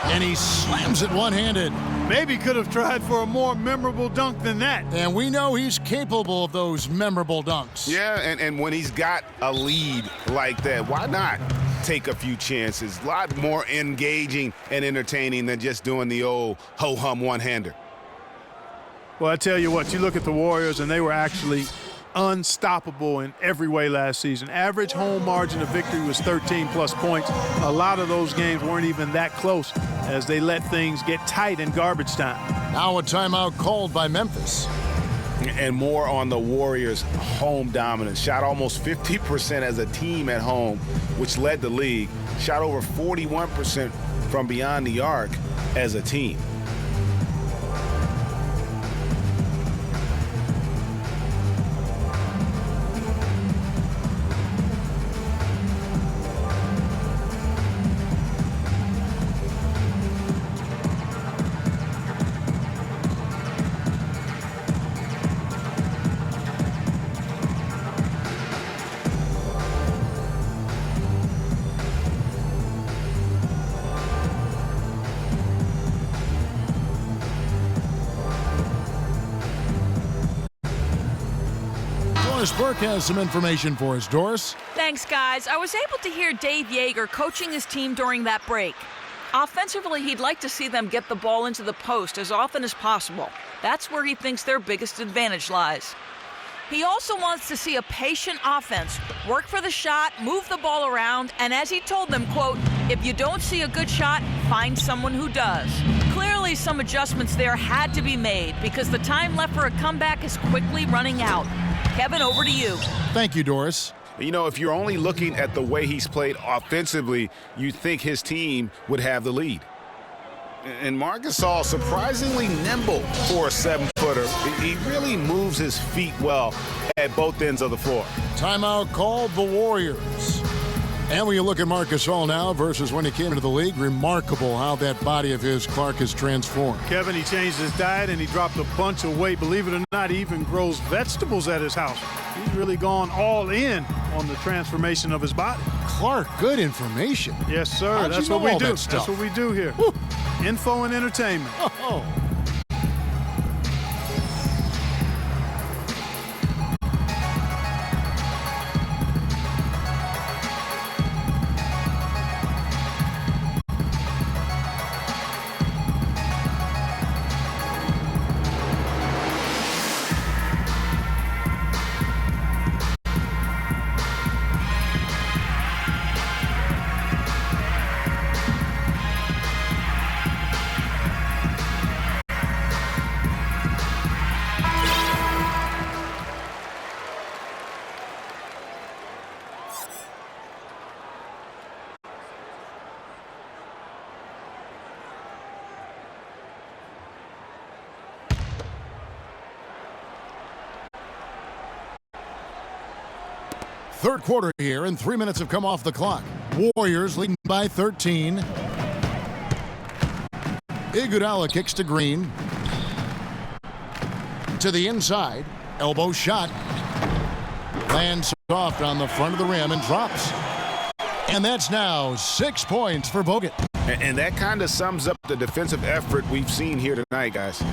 and he slams it one-handed. Maybe could have tried for a more memorable dunk than that. And we know he's capable of those memorable dunks. Yeah, and when he's got a lead like that, why not take a few chances? A lot more engaging and entertaining than just doing the old ho-hum one-hander. Well, I tell you what, you look at the Warriors, and they were actually unstoppable in every way last season. Average home margin of victory was 13-plus points. A lot of those games weren't even that close as they let things get tight in garbage time. Now a timeout called by Memphis. And more on the Warriors' home dominance. Shot almost 50% as a team at home, which led the league. Shot over 41% from beyond the arc as a team. Doris Burke has some information for us. Doris? Thanks, guys. I was able to hear Dave Yeager coaching his team during that break. Offensively, he'd like to see them get the ball into the post as often as possible. That's where he thinks their biggest advantage lies. He also wants to see a patient offense, work for the shot, move the ball around, and as he told them, quote, if you don't see a good shot, find someone who does. Clearly, some adjustments there had to be made because the time left for a comeback is quickly running out. Kevin, over to you. Thank you, Doris. You know, if you're only looking at the way he's played offensively, you'd think his team would have the lead. And Marc Gasol, surprisingly nimble for a 7-footer. He really moves his feet well at both ends of the floor. Timeout called the Warriors. And when you look at Marc Gasol now versus when he came into the league, remarkable how that body of his, Clark, has transformed. Kevin, he changed his diet and he dropped a bunch of weight. Believe it or not, he even grows vegetables at his house. He's really gone all in on the transformation of his body. Clark, good information. Yes, sir. How'd That's you what know we all do. that stuff? That's what we do here. Woo. Info and entertainment. Oh. Third quarter here, and 3 minutes have come off the clock. Warriors leading by 13. Iguodala kicks to Green. To the inside. Elbow shot. Lands soft on the front of the rim and drops. And that's now 6 points for Bogut. And that kind of sums up the defensive effort we've seen here tonight, guys.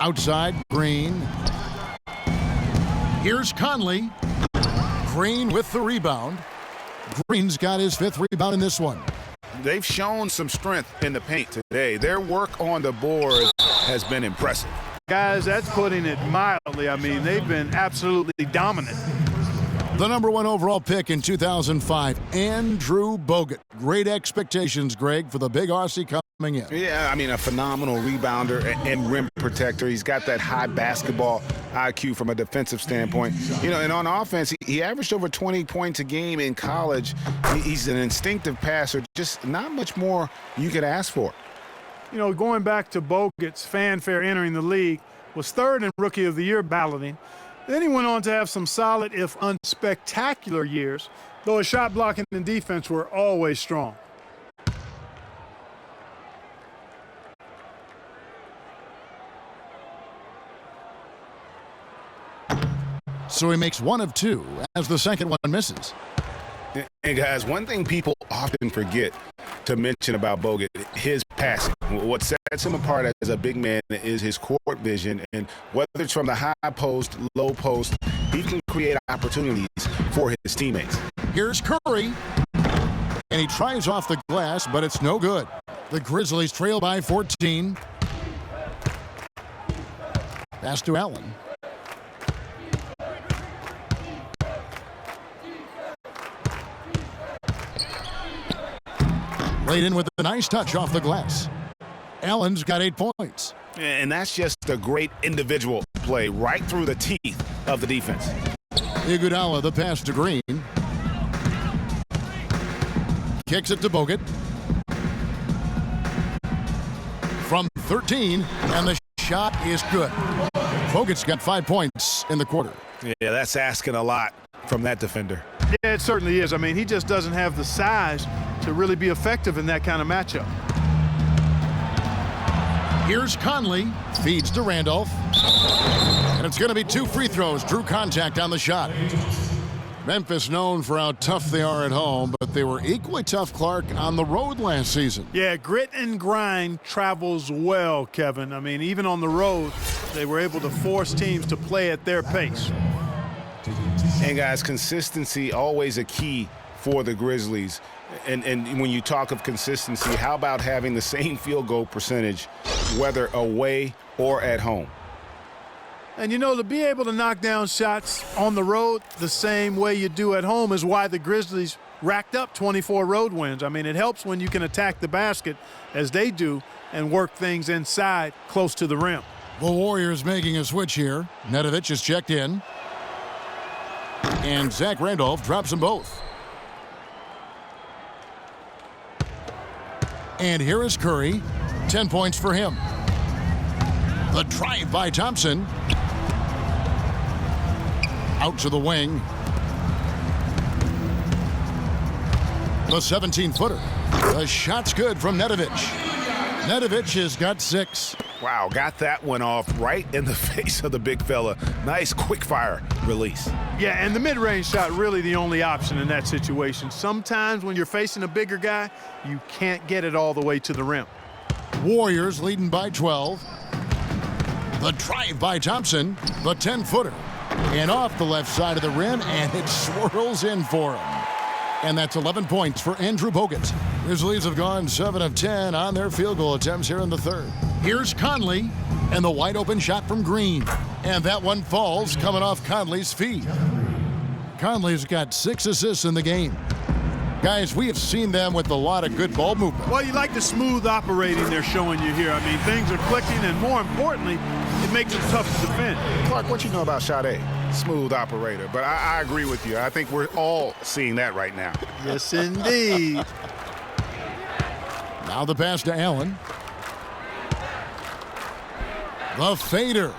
Outside, Green. Here's Conley. Green with the rebound. Green's got his 5th rebound in this one. They've shown some strength in the paint today. Their work on the board has been impressive. Guys, that's putting it mildly. I mean, they've been absolutely dominant. The number 1 overall pick in 2005, Andrew Bogut. Great expectations, Greg, for the big Aussie coming in. Yeah, I mean, a phenomenal rebounder and rim protector. He's got that high basketball IQ from a defensive standpoint. You know, and on offense, he averaged over 20 points a game in college. He's an instinctive passer. Just not much more you could ask for. You know, going back to Bogut's fanfare entering the league, was 3rd in Rookie of the Year balloting. Then he went on to have some solid, if unspectacular, years, though his shot blocking and defense were always strong. So he makes 1 of 2 as the second one misses. And guys, one thing people often forget to mention about Bogut, his passing. What sets him apart as a big man is his court vision, and whether it's from the high post, low post, he can create opportunities for his teammates. Here's Curry, and he tries off the glass, but it's no good. The Grizzlies trail by 14. Pass to Allen. Laid in with a nice touch off the glass. Allen's got 8 points. And that's just a great individual play right through the teeth of the defense. Iguodala, the pass to Green. Kicks it to Bogut. From 13, and the shot is good. Bogut's got 5 points in the quarter. Yeah, that's asking a lot from that defender. Yeah, it certainly is. I mean, he just doesn't have the size to really be effective in that kind of matchup. Here's Conley, feeds to Randolph. And it's going to be 2 free throws. Drew contact on the shot. Memphis known for how tough they are at home, but they were equally tough, Clark, on the road last season. Yeah, grit and grind travels well, Kevin. I mean, even on the road, they were able to force teams to play at their pace. And guys, consistency always a key for the Grizzlies. And when you talk of consistency, how about having the same field goal percentage, whether away or at home? And, you know, to be able to knock down shots on the road the same way you do at home is why the Grizzlies racked up 24 road wins. I mean, it helps when you can attack the basket, as they do, and work things inside close to the rim. The Warriors making a switch here. Nedovic is checked in. And Zach Randolph drops them both. And here is Curry. 10 points for him. The drive by Thompson. Out to the wing. The 17-footer. The shot's good from Nedovic. Nedovic has got 6. Wow, got that one off right in the face of the big fella. Nice quick fire release. Yeah, and the mid-range shot really the only option in that situation. Sometimes when you're facing a bigger guy, you can't get it all the way to the rim. Warriors leading by 12. The drive by Thompson, the 10-footer. And off the left side of the rim, and it swirls in for him. And that's 11 points for Andrew Bogut. Grizzlies have gone 7 of 10 on their field goal attempts here in the third. Here's Conley, and the wide-open shot from Green. And that one falls, coming off Conley's feet. Conley's got 6 assists in the game. Guys, we have seen them with a lot of good ball movement. Well, you like the smooth operating they're showing you here. I mean, things are clicking, and more importantly, it makes it tough to defend. Clark, what you know about Sade? Smooth operator, but I agree with you. I think we're all seeing that right now. Yes, indeed. Now the pass to Allen. The fader.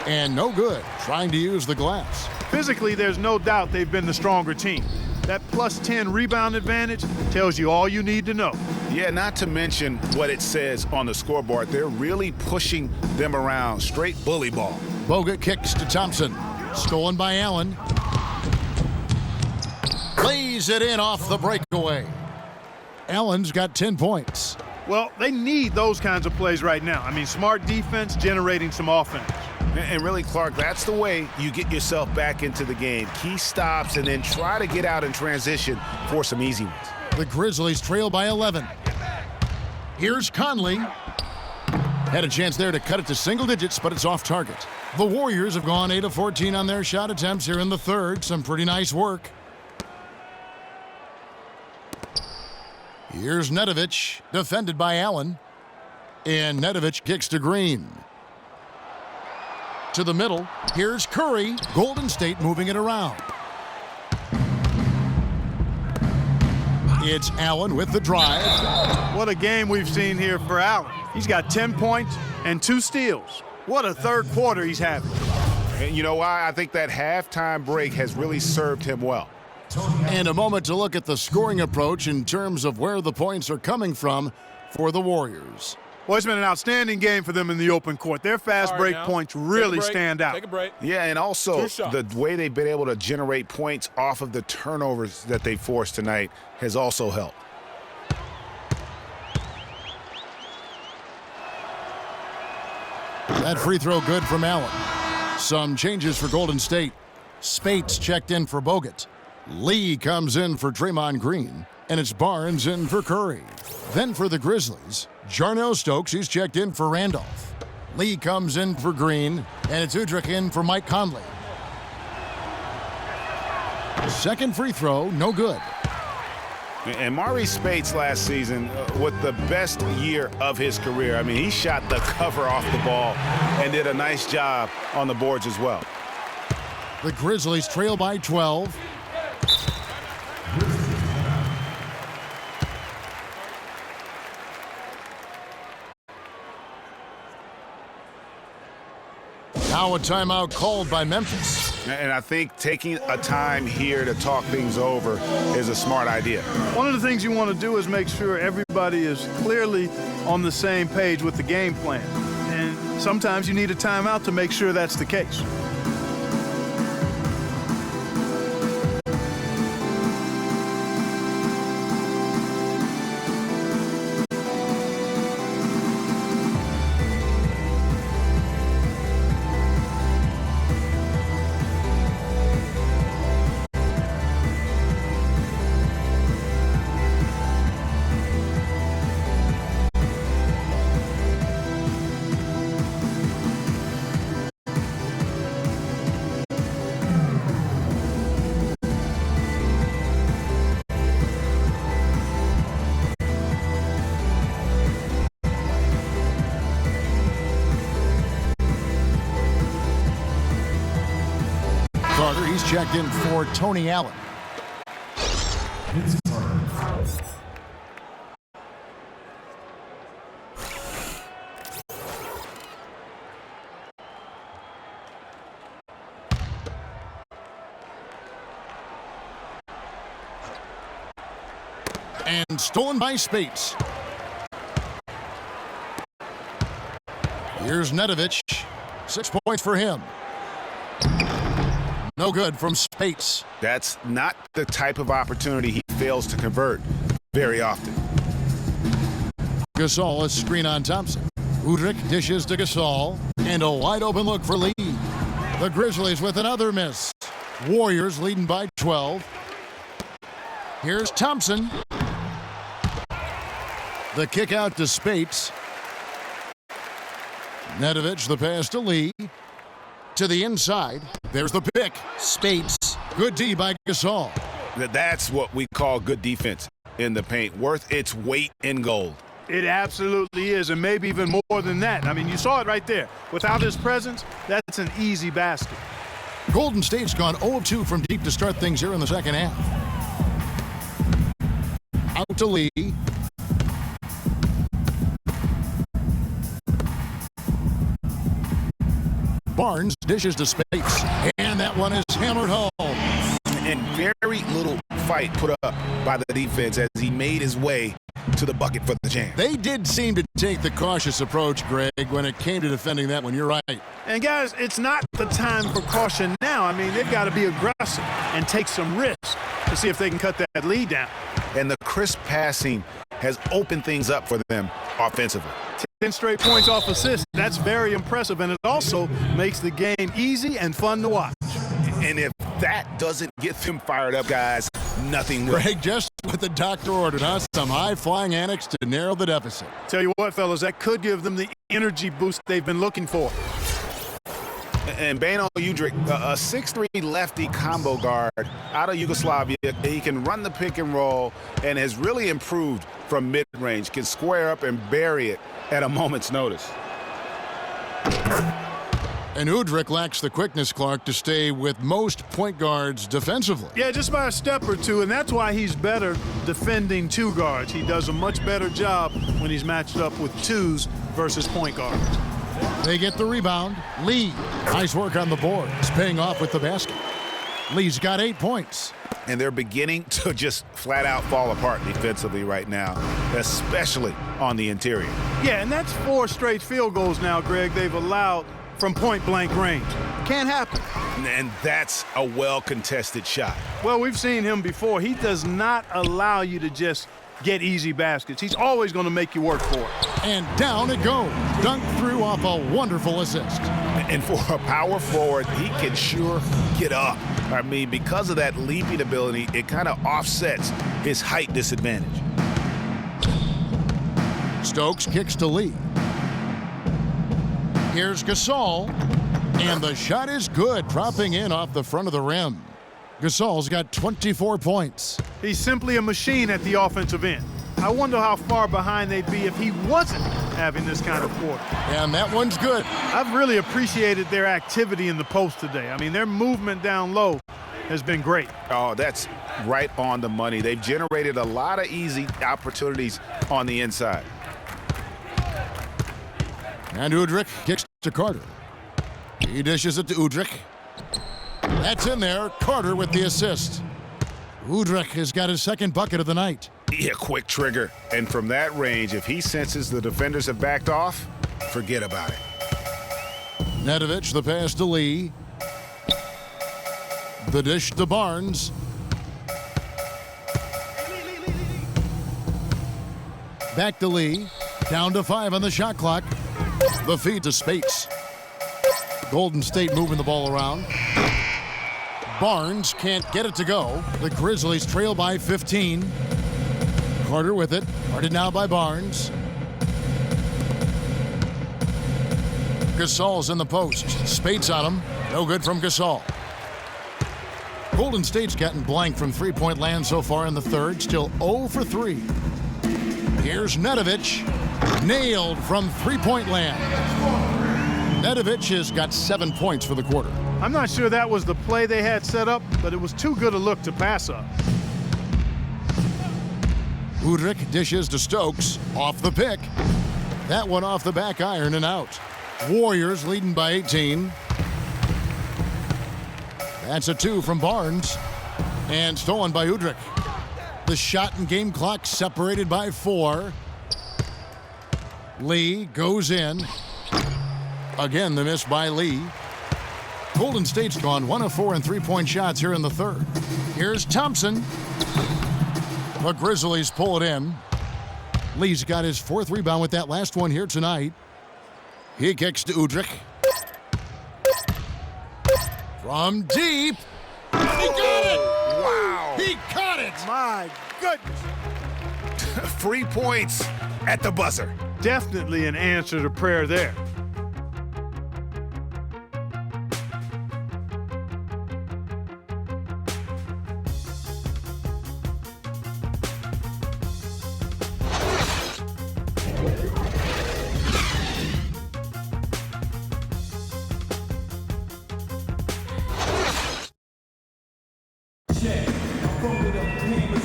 And no good, trying to use the glass. Physically, there's no doubt they've been the stronger team. That plus 10 rebound advantage tells you all you need to know. Yeah, not to mention what it says on the scoreboard. They're really pushing them around. Straight bully ball. Bogut kicks to Thompson. Stolen by Allen. Lays it in off the breakaway. Allen's got 10 points. Well, they need those kinds of plays right now. I mean, smart defense generating some offense. And really, Clark, that's the way you get yourself back into the game. Key stops and then try to get out in transition for some easy ones. The Grizzlies trail by 11. Here's Conley. Had a chance there to cut it to single digits, but it's off target. The Warriors have gone 8 of 14 on their shot attempts here in the third. Some pretty nice work. Here's Nedovic, defended by Allen. And Nedovic kicks to Green. To the middle, here's Curry. Golden State moving it around. It's Allen with the drive. What a game we've seen here for Allen. He's got 10 points and 2 steals. What a third quarter he's having. And you know why? I think that halftime break has really served him well. And a moment to look at the scoring approach in terms of where the points are coming from for the Warriors. Well, it's been an outstanding game for them in the open court. Their fast break points really stand out. Take a break. Yeah, and also the way they've been able to generate points off of the turnovers that they forced tonight has also helped. That free throw good from Allen. Some changes for Golden State. Spates checked in for Bogut. Lee comes in for Draymond Green. And it's Barnes in for Curry. Then for the Grizzlies, Jarnell Stokes, he's checked in for Randolph. Lee comes in for Green, and it's Udrich in for Mike Conley. Second free throw, no good. And Maurice Spates last season with the best year of his career. I mean, he shot the cover off the ball and did a nice job on the boards as well. The Grizzlies trail by 12. Now a timeout called by Memphis. And I think taking a time here to talk things over is a smart idea. One of the things you want to do is make sure everybody is clearly on the same page with the game plan. And sometimes you need a timeout to make sure that's the case. He's checked in for Tony Allen. And stolen by Spates. Here's Nedovic. 6 points for him. No good from Spates. That's not the type of opportunity he fails to convert very often. Gasol, a screen on Thompson. Udrich dishes to Gasol. And a wide open look for Lee. The Grizzlies with another miss. Warriors leading by 12. Here's Thompson. The kick out to Spates. Nedovic, the pass to Lee. To the inside. There's the pick. Spates. Good D by Gasol. That's what we call good defense in the paint. Worth its weight in gold. It absolutely is, and maybe even more than that. I mean, you saw it right there. Without his presence, that's an easy basket. Golden State's gone 0 of 2 from deep to start things here in the second half. Out to Lee. Barnes dishes to Spates, and that one is hammered home. And very little fight put up by the defense as he made his way to the bucket for the jam. They did seem to take the cautious approach, Greg, when it came to defending that one. You're right. And, guys, it's not the time for caution now. I mean, they've got to be aggressive and take some risks to see if they can cut that lead down. And the crisp passing has opened things up for them offensively. 10 straight points off assists. That's very impressive, and it also makes the game easy and fun to watch. And if that doesn't get them fired up, guys, nothing will. Greg, just what the doctor ordered, huh? Some high-flying antics to narrow the deficit. Tell you what, fellas, that could give them the energy boost they've been looking for. And Bano Udrih, a 6'3 lefty combo guard out of Yugoslavia. He can run the pick and roll and has really improved from mid-range. Can square up and bury it at a moment's notice. And Udrih lacks the quickness, Clark, to stay with most point guards defensively. Yeah, just by a step or two, and that's why he's better defending two guards. He does a much better job when he's matched up with twos versus point guards. They get the rebound. Lee, nice work on the boards, paying off with the basket. Lee's got 8 points. And they're beginning to just flat out fall apart defensively right now, especially on the interior. Yeah, and that's 4 straight field goals now, Greg, they've allowed from point-blank range. Can't happen. And that's a well-contested shot. Well, we've seen him before. He does not allow you to just get easy baskets. He's always going to make you work for it. And down it goes. Dunked through off a wonderful assist. And for a power forward, he can sure get up. I mean, because of that leaping ability, it kind of offsets his height disadvantage. Stokes kicks to Lee. Here's Gasol. And the shot is good, dropping in off the front of the rim. Gasol's got 24 points. He's simply a machine at the offensive end. I wonder how far behind they'd be if he wasn't having this kind of quarter. And that one's good. I've really appreciated their activity in the post today. I mean, their movement down low has been great. Oh, that's right on the money. They've generated a lot of easy opportunities on the inside. And Udrih kicks to Carter. He dishes it to Udrih. That's in there. Carter with the assist. Udrih has got his second bucket of the night. Yeah, quick trigger. And from that range, if he senses the defenders have backed off, forget about it. Nedovic, the pass to Lee. The dish to Barnes. Back to Lee. Down to 5 on the shot clock. The feed to Spates. Golden State moving the ball around. Barnes can't get it to go. The Grizzlies trail by 15. Carter with it. Guarded now by Barnes. Gasol's in the post. Spates on him. No good from Gasol. Golden State's gotten blank from three-point land so far in the third. Still 0 for 3. Here's Nedovic. Nailed from three-point land. Nedovic has got 7 points for the quarter. I'm not sure that was the play they had set up, but it was too good a look to pass up. Udrih dishes to Stokes. Off the pick. That one off the back iron and out. Warriors leading by 18. That's a 2 from Barnes. And stolen by Udrih. The shot and game clock separated by 4. Lee goes in. Again, the miss by Lee. Golden State's gone 1 of 4 in three-point shots here in the third. Here's Thompson. The Grizzlies pull it in. Lee's got his 4th rebound with that last one here tonight. He kicks to Udrih. From deep. He got it! Wow! He caught it! My goodness. 3 points at the buzzer. Definitely an answer to prayer there.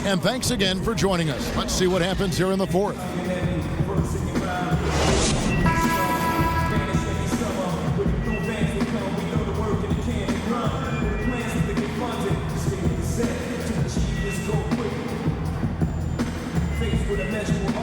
And thanks again for joining us. Let's see what happens here in the fourth. With a measurable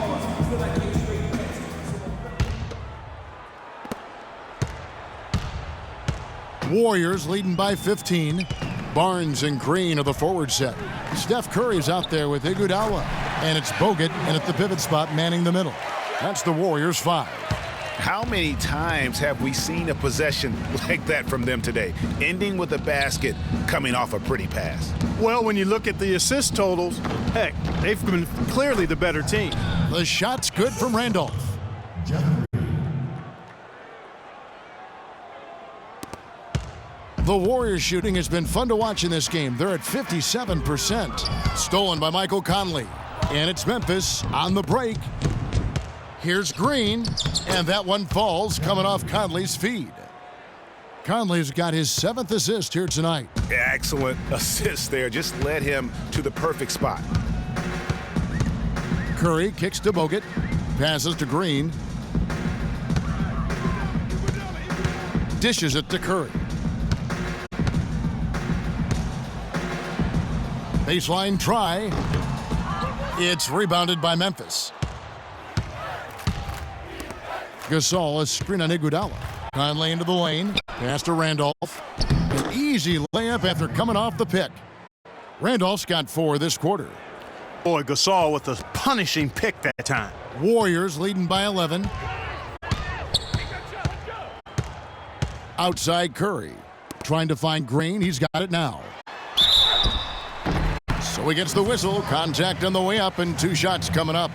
Warriors leading by 15. Barnes and Green are the forward set. Steph Curry's out there with Iguodala. And it's Bogut in at the pivot spot manning the middle. That's the Warriors 5. How many times have we seen a possession like that from them today, ending with a basket coming off a pretty pass? Well, when you look at the assist totals, heck, they've been clearly the better team. The shot's good from Randolph. The Warriors shooting has been fun to watch in this game. They're at 57%. Stolen by Michael Conley. And it's Memphis on the break. Here's Green, and that one falls coming off Conley's feed. Conley's got his 7th assist here tonight. Excellent assist there. Just led him to the perfect spot. Curry kicks to Bogut. Passes to Green. Dishes it to Curry. Baseline try. It's rebounded by Memphis. Gasol is screen on Iguodala. Conley into the lane. Pass to Randolph. An easy layup after coming off the pick. Randolph's got 4 this quarter. Boy, Gasol with a punishing pick that time. Warriors leading by 11. Outside Curry. Trying to find Green. He's got it now. So he gets the whistle. Contact on the way up and 2 shots coming up.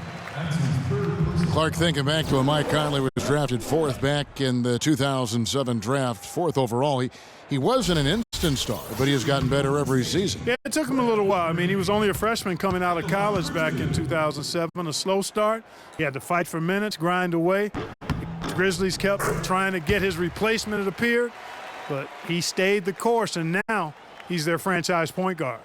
Clark, thinking back to when Mike Conley was drafted 4th back in the 2007 draft, 4th overall. He wasn't an instant star, but he has gotten better every season. Yeah, it took him a little while. I mean, he was only a freshman coming out of college back in 2007. A slow start. He had to fight for minutes, grind away. The Grizzlies kept trying to get his replacement, it appeared, but he stayed the course, and now he's their franchise point guard.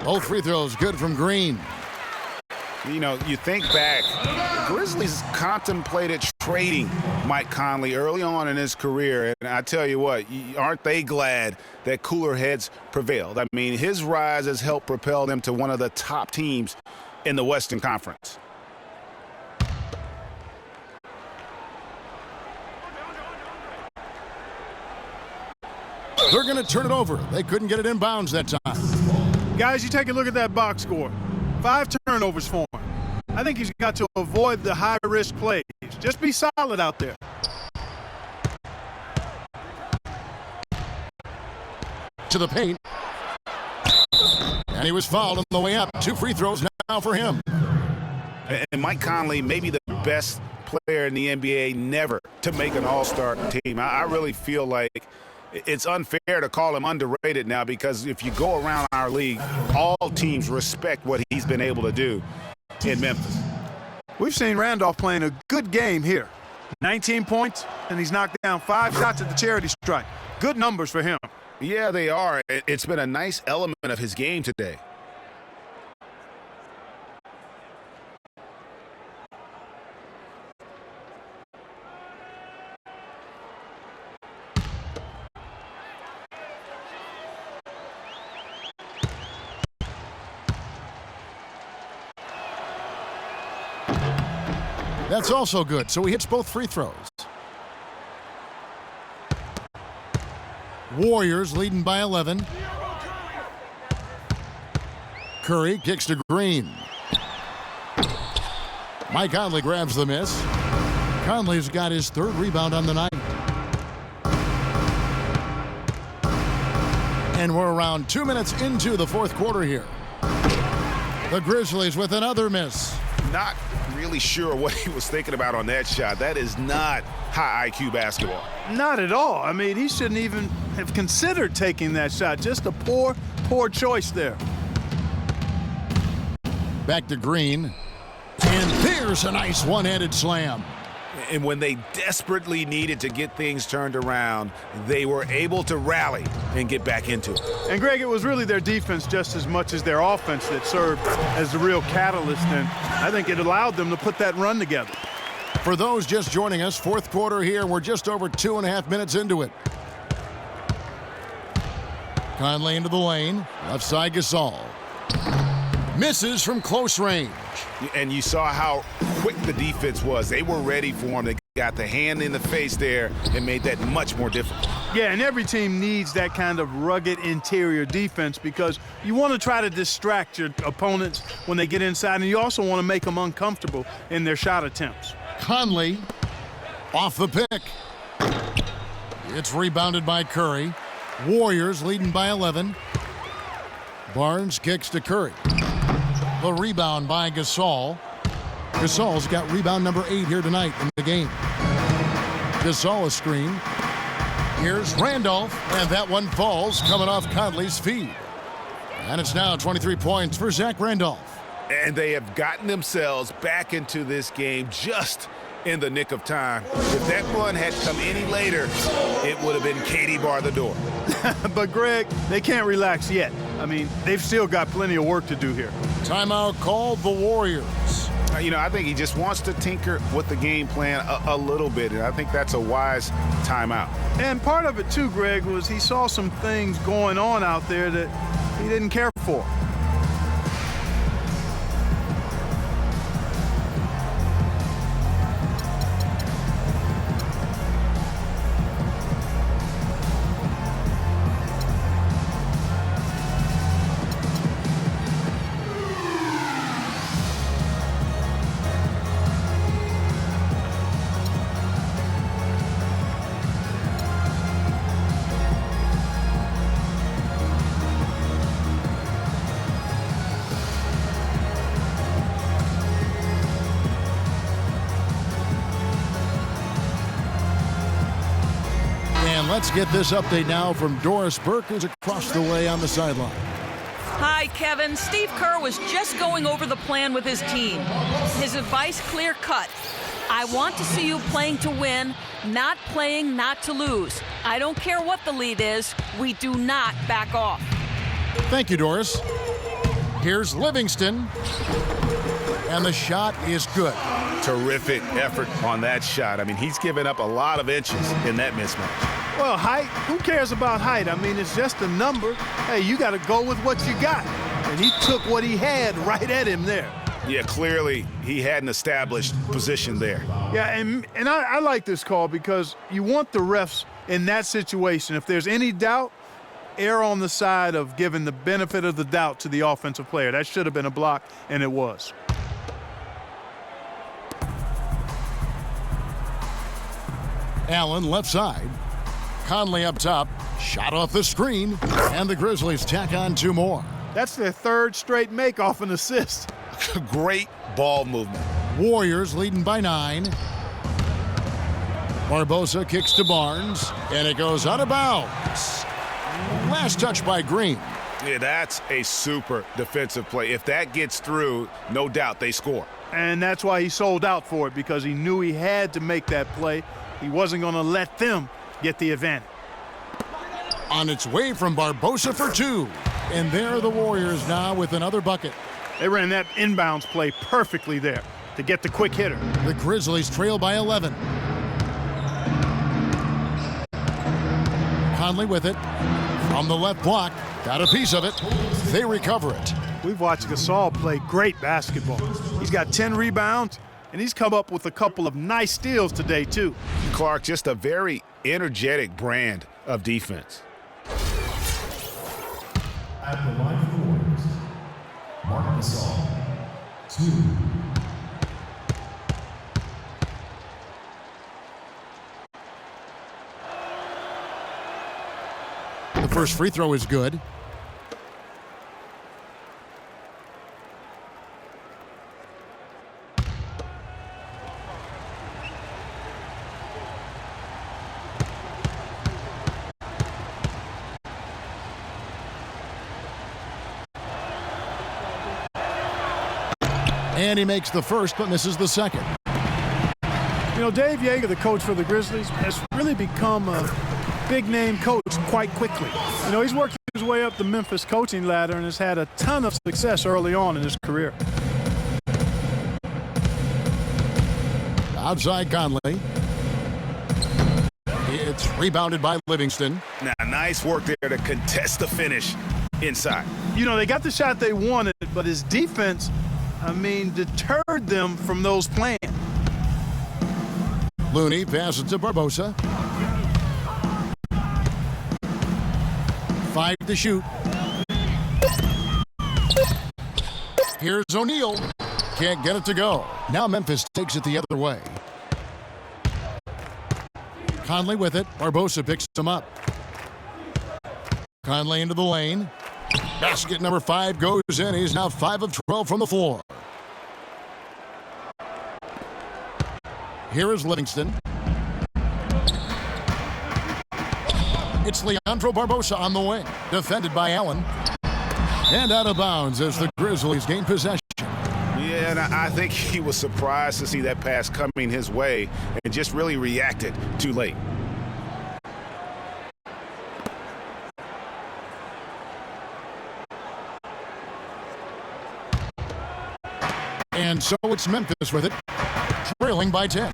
Both free throws good from Green. You know, you think back, the Grizzlies contemplated trading Mike Conley early on in his career. And I tell you what, aren't they glad that cooler heads prevailed? I mean, his rise has helped propel them to one of the top teams in the Western Conference. They're going to turn it over. They couldn't get it inbounds that time. Guys, you take a look at that box score. 5 turnovers for him. I think he's got to avoid the high-risk plays. Just be solid out there. To the paint. And he was fouled on the way up. 2 free throws now for him. And Mike Conley may be the best player in the NBA never to make an all-star team. I really feel like it's unfair to call him underrated now, because if you go around our league, all teams respect what he's been able to do in Memphis. We've seen Randolph playing a good game here. 19 points, and he's knocked down 5 shots at the charity stripe. Good numbers for him. Yeah, they are. It's been a nice element of his game today. That's also good, so he hits both free throws. Warriors leading by 11. Curry kicks to Green. Mike Conley grabs the miss. Conley's got his 3rd rebound on the night. And we're around 2 minutes into the 4th quarter here. The Grizzlies with another miss. Not really sure what he was thinking about on that shot. That is not high IQ basketball. Not at all. I mean, he shouldn't even have considered taking that shot. Just a poor choice there. Back to Green. And there's a nice one-handed slam. And when they desperately needed to get things turned around, they were able to rally and get back into it. And Greg, it was really their defense just as much as their offense that served as the real catalyst, and I think it allowed them to put that run together. For those just joining us, 4th quarter here, we're just over 2.5 minutes into it. Conley into the lane. Left side Gasol. Misses from close range. And you saw how quick the defense was. They were ready for him. They got the hand in the face there and made that much more difficult. Yeah, and every team needs that kind of rugged interior defense because you want to try to distract your opponents when they get inside, and you also want to make them uncomfortable in their shot attempts. Conley off the pick. It's rebounded by Curry. Warriors leading by 11. Barnes kicks to Curry. The rebound by Gasol. Gasol's got rebound number 8 here tonight in the game. Gasol a screen. Here's Randolph, and that one falls coming off Conley's feed. And it's now 23 points for Zach Randolph. And they have gotten themselves back into this game just in the nick of time. If that run had come any later, it would have been Katie bar the door. But, Greg, they can't relax yet. I mean, they've still got plenty of work to do here. Timeout called the Warriors. I think he just wants to tinker with the game plan a little bit, and I think that's a wise timeout. And part of it, too, Greg, was he saw some things going on out there that he didn't care for. Let's get this update now from Doris Burke, who's across the way on the sideline. Hi, Kevin. Steve Kerr was just going over the plan with his team. His advice clear-cut. I want to see you playing to win, not playing not to lose. I don't care what the lead is. We do not back off. Thank you, Doris. Here's Livingston. And the shot is good. Terrific effort on that shot. I mean, he's given up a lot of inches in that mismatch. Well, height, who cares about height? I mean, it's just a number. Hey, you got to go with what you got. And he took what he had right at him there. Yeah, clearly he had an established position there. Yeah, and I like this call because you want the refs in that situation. If there's any doubt, err on the side of giving the benefit of the doubt to the offensive player. That should have been a block, and it was. Allen left side. Conley up top. Shot off the screen. And the Grizzlies tack on 2 more. That's their 3rd straight make off an assist. Great ball movement. Warriors leading by 9. Barbosa kicks to Barnes. And it goes out of bounds. Last touch by Green. Yeah, that's a super defensive play. If that gets through, no doubt they score. And that's why he sold out for it, because he knew he had to make that play. He wasn't going to let them get the advantage. On its way from Barbosa for 2. And there are the Warriors now with another bucket. They ran that inbounds play perfectly there to get the quick hitter. The Grizzlies trail by 11. Conley with it. From the left block. Got a piece of it. They recover it. We've watched Gasol play great basketball. He's got 10 rebounds, and he's come up with a couple of nice steals today, too. Clark, just a very energetic brand of defense. At the line for the Warriors, Mark Gasol, 2. The first free throw is good. And he makes the first, but misses the second. You know, Dave Yeager, the coach for the Grizzlies, has really become a big-name coach quite quickly. You know, he's worked his way up the Memphis coaching ladder and has had a ton of success early on in his career. Outside Conley. It's rebounded by Livingston. Now, nice work there to contest the finish inside. You know, they got the shot they wanted, but his defense, deterred them from those plans. Looney passes to Barbosa. 5 to shoot. Here's O'Neal. Can't get it to go. Now Memphis takes it the other way. Conley with it. Barbosa picks him up. Conley into the lane. Basket number 5 goes in. He's now 5 of 12 from the floor. Here is Livingston. It's Leandro Barbosa on the wing. Defended by Allen. And out of bounds as the Grizzlies gain possession. Yeah, and I think he was surprised to see that pass coming his way and just really reacted too late. And so it's Memphis with it, trailing by 10.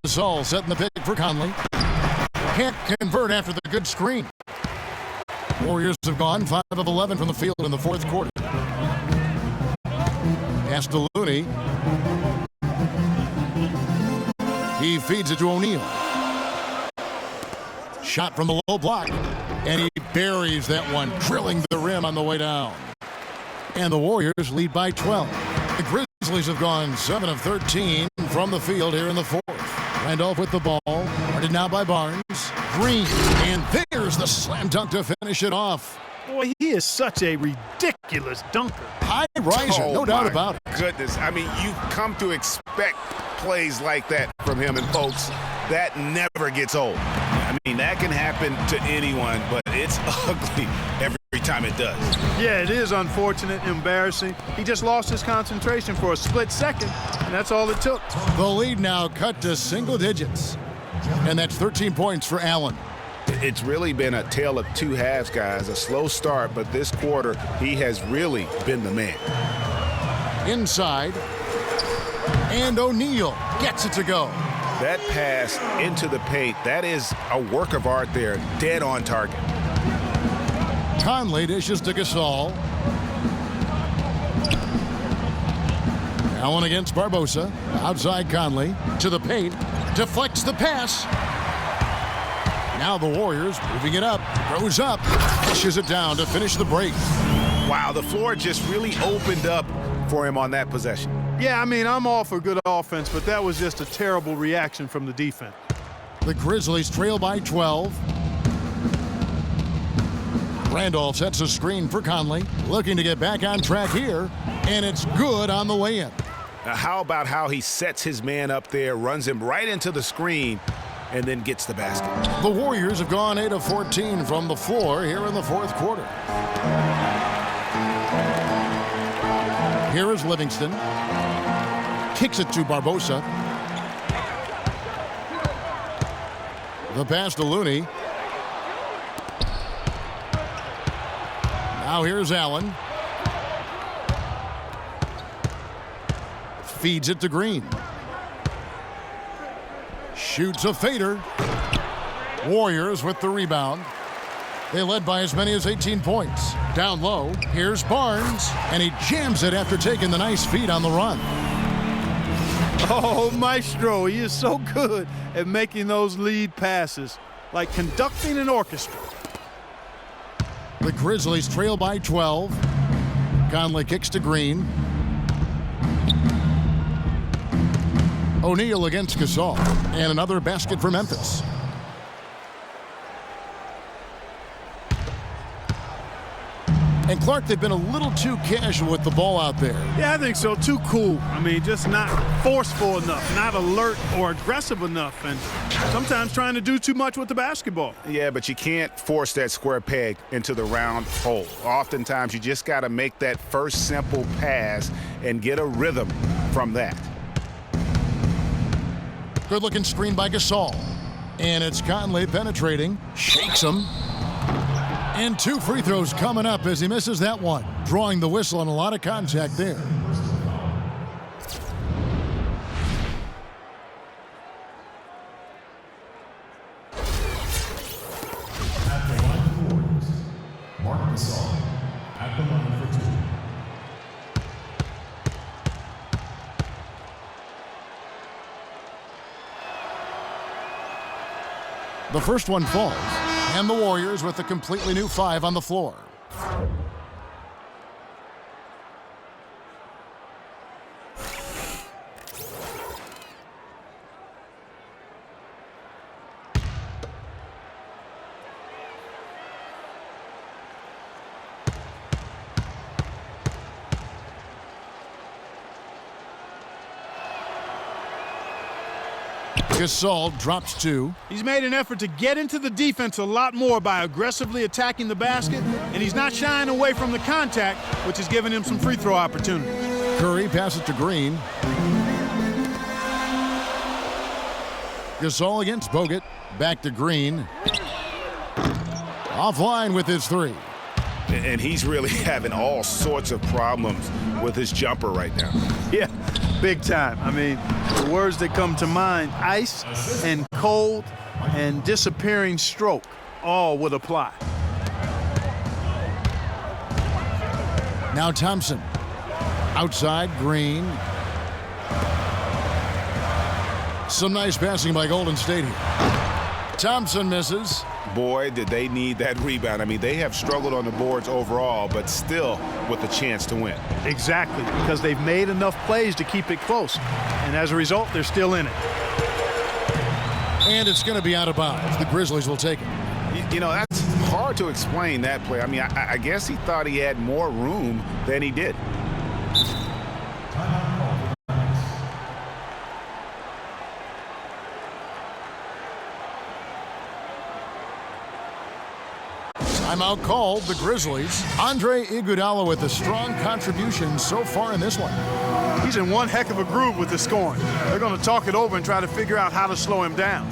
This all set in the pick for Conley. Can't convert after the good screen. Warriors have gone 5 of 11 from the field in the fourth quarter. Pass to Looney. He feeds it to O'Neal. Shot from the low block. And he buries that one, drilling the rim on the way down. And the Warriors lead by 12. The Grizzlies have gone 7 of 13 from the field here in the fourth. Randolph with the ball. Guarded now by Barnes. Green. And there's the slam dunk to finish it off. Boy, he is such a ridiculous dunker. High riser, no doubt about it. Goodness, you've come to expect plays like that from him, and folks, that never gets old. That can happen to anyone, but it's ugly every time it does. Yeah, it is unfortunate, embarrassing. He just lost his concentration for a split second, and that's all it took. The lead now cut to single digits, and that's 13 points for Allen. It's really been a tale of two halves, guys. A slow start, but this quarter, he has really been the man. Inside, and O'Neal gets it to go. That pass into the paint, that is a work of art there, dead on target. Conley dishes to Gasol. Allen against Barbosa. Outside Conley to the paint. Deflects the pass. Now the Warriors moving it up. Goes up. Dishes it down to finish the break. Wow, the floor just really opened up for him on that possession. Yeah, I'm all for good offense, but that was just a terrible reaction from the defense. The Grizzlies trail by 12. Randolph sets a screen for Conley. Looking to get back on track here, and it's good on the way in. Now, how about how he sets his man up there, runs him right into the screen, and then gets the basket. The Warriors have gone 8 of 14 from the floor here in the fourth quarter. Here is Livingston. Kicks it to Barbosa. The pass to Looney. Now here's Allen. Feeds it to Green. Shoots a fader. Warriors with the rebound. They led by as many as 18 points. Down low, here's Barnes, and he jams it after taking the nice feed on the run. Oh, Maestro, he is so good at making those lead passes, like conducting an orchestra. The Grizzlies trail by 12. Conley kicks to Green. O'Neal against Gasol, and another basket for Memphis. And Clark, they've been a little too casual with the ball out there. Yeah, I think so. Too cool. Just not forceful enough, not alert or aggressive enough, and sometimes trying to do too much with the basketball. Yeah, but you can't force that square peg into the round hole. Oftentimes, you just got to make that first simple pass and get a rhythm from that. Good-looking screen by Gasol. And it's Conley penetrating. Shakes him. And 2 free throws coming up as he misses that one. Drawing the whistle and a lot of contact there. The first one falls, and the Warriors with a completely new 5 on the floor. Gasol drops 2. He's made an effort to get into the defense a lot more by aggressively attacking the basket, and he's not shying away from the contact, which has given him some free throw opportunities. Curry passes to Green. Gasol against Bogut. Back to Green. Offline with his 3. And he's really having all sorts of problems with his jumper right now. Yeah, big time. I mean, the words that come to mind, ice and cold and disappearing stroke, all would apply. Now Thompson. Outside, Green. Some nice passing by Golden State here. Thompson misses. Boy, did they need that rebound. I mean, they have struggled on the boards overall, but still with a chance to win. Exactly, because they've made enough plays to keep it close. And as a result, they're still in it. And it's going to be out of bounds. The Grizzlies will take it. You know, that's hard to explain that play. I mean, I guess he thought he had more room than he did. Timeout called, the Grizzlies. Andre Iguodala with a strong contribution so far in this one. He's in one heck of a groove with the scoring. They're going to talk it over and try to figure out how to slow him down.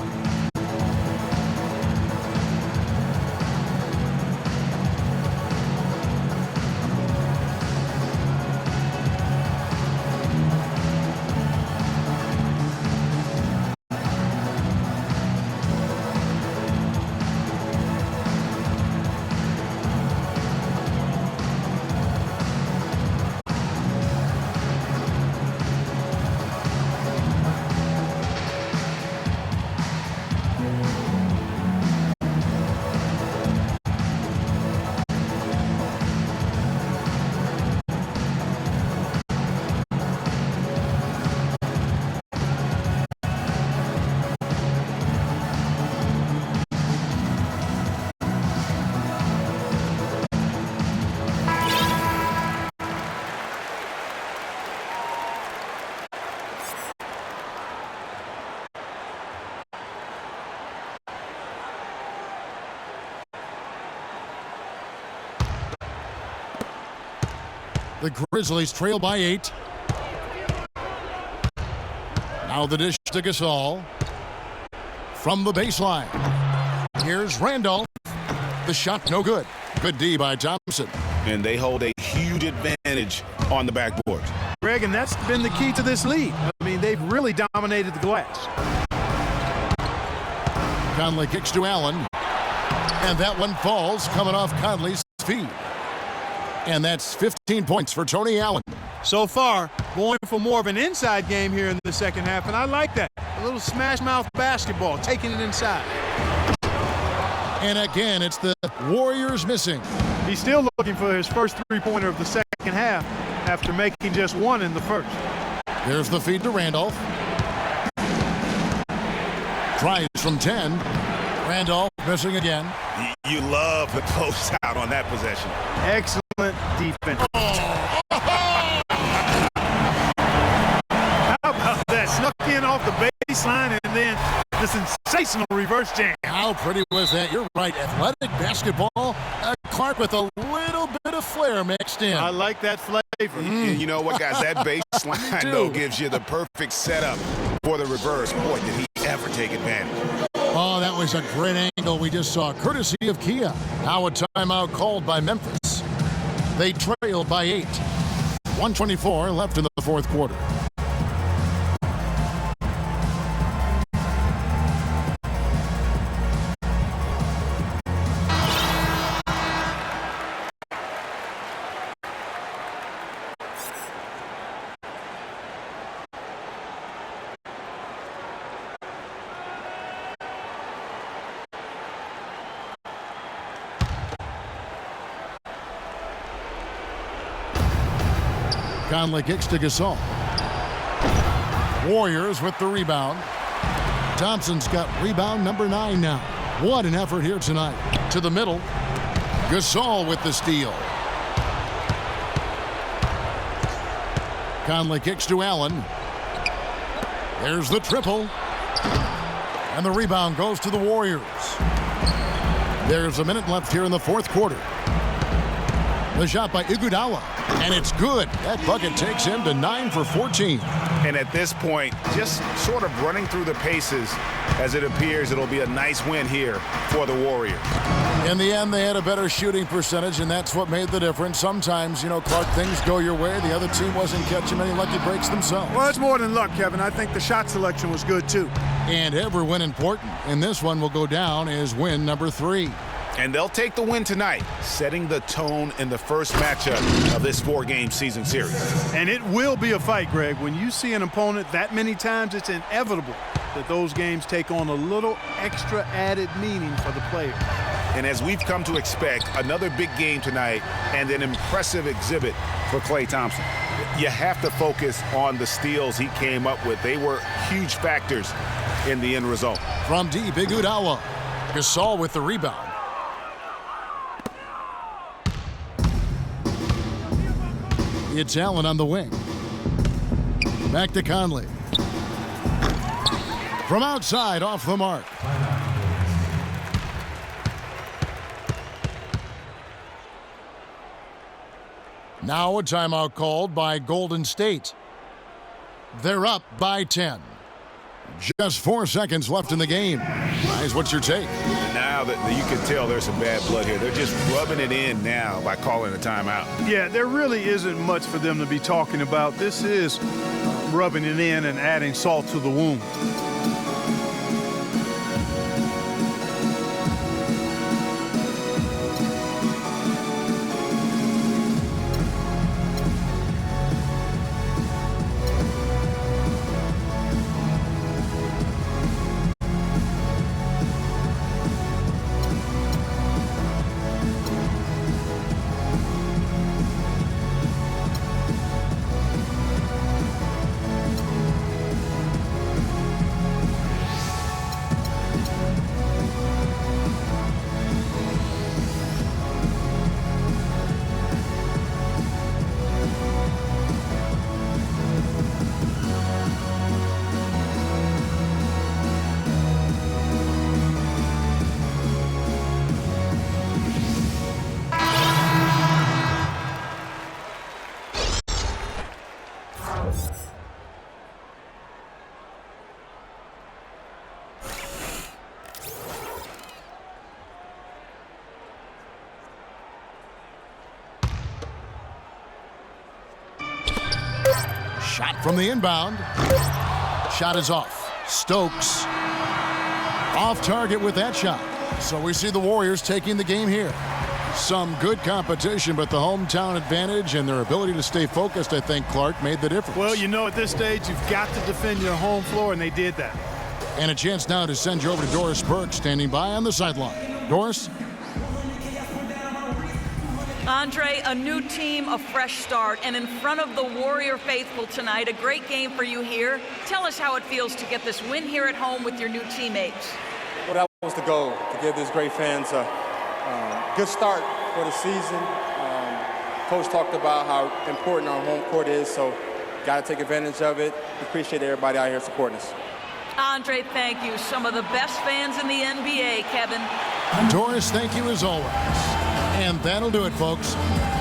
The Grizzlies trail by 8. Now the dish to Gasol. From the baseline. Here's Randolph. The shot no good. Good D by Thompson. And they hold a huge advantage on the backboard. Greg, and that's been the key to this lead. I mean, they've really dominated the glass. Conley kicks to Allen. And that one falls coming off Conley's feet. And that's 15 points for Tony Allen. So far, going for more of an inside game here in the second half, and I like that. A little smash mouth basketball, taking it inside. And again, it's the Warriors missing. He's still looking for his first three-pointer of the second half after making just one in the first. There's the feed to Randolph. Tries from 10. Randolph missing again. You love the post out on that possession. Excellent defense. How about that? Snuck in off the baseline and then the sensational reverse jam. How pretty was that? You're right. Athletic basketball. Clark with a little bit of flair mixed in. I like that flavor. You know what, guys? That baseline, though, gives you the perfect setup for the reverse. Boy, did he ever take advantage. Oh, that was a great angle we just saw, courtesy of Kia. Now a timeout called by Memphis. They trail by 8. 1:24 left in the fourth quarter. Conley kicks to Gasol. Warriors with the rebound. Thompson's got rebound number 9 now. What an effort here tonight. To the middle. Gasol with the steal. Conley kicks to Allen. There's the triple. And the rebound goes to the Warriors. There's a minute left here in the fourth quarter. The shot by Iguodala. And it's good. That bucket takes him to 9 for 14. And at this point, just sort of running through the paces, as it appears it'll be a nice win here for the Warriors. In the end, they had a better shooting percentage, and that's what made the difference. Sometimes, Clark, things go your way. The other team wasn't catching many lucky breaks themselves. Well, it's more than luck, Kevin. I think the shot selection was good, too. And every win important. And this one will go down as win number 3. And they'll take the win tonight, setting the tone in the first matchup of this 4-game season series. And it will be a fight, Greg. When you see an opponent that many times, it's inevitable that those games take on a little extra added meaning for the player. And as we've come to expect, another big game tonight and an impressive exhibit for Klay Thompson. You have to focus on the steals he came up with. They were huge factors in the end result. From deep, Iguodala. Gasol with the rebound. It's Allen on the wing. Back to Conley. From outside, off the mark. Now a timeout called by Golden State. They're up by 10. Just 4 seconds left in the game. Guys, what's your take? Now that you can tell there's some bad blood here. They're just rubbing it in now by calling a timeout. Yeah, there really isn't much for them to be talking about. This is rubbing it in and adding salt to the wound. Shot from the inbound. Shot is off. Stokes off target with that shot. So we see the Warriors taking the game here. Some good competition, but the hometown advantage and their ability to stay focused, I think, Clark, made the difference. Well, at this stage, you've got to defend your home floor, and they did that. And a chance now to send you over to Doris Burke, standing by on the sideline. Doris? Andre, a new team, a fresh start, and in front of the Warrior faithful tonight, a great game for you here. Tell us how it feels to get this win here at home with your new teammates. Well, that was the goal, to give these great fans a good start for the season. Coach talked about how important our home court is, so got to take advantage of it. Appreciate everybody out here supporting us. Andre, thank you. Some of the best fans in the NBA, Kevin. Doris, thank you as always. And that'll do it, folks.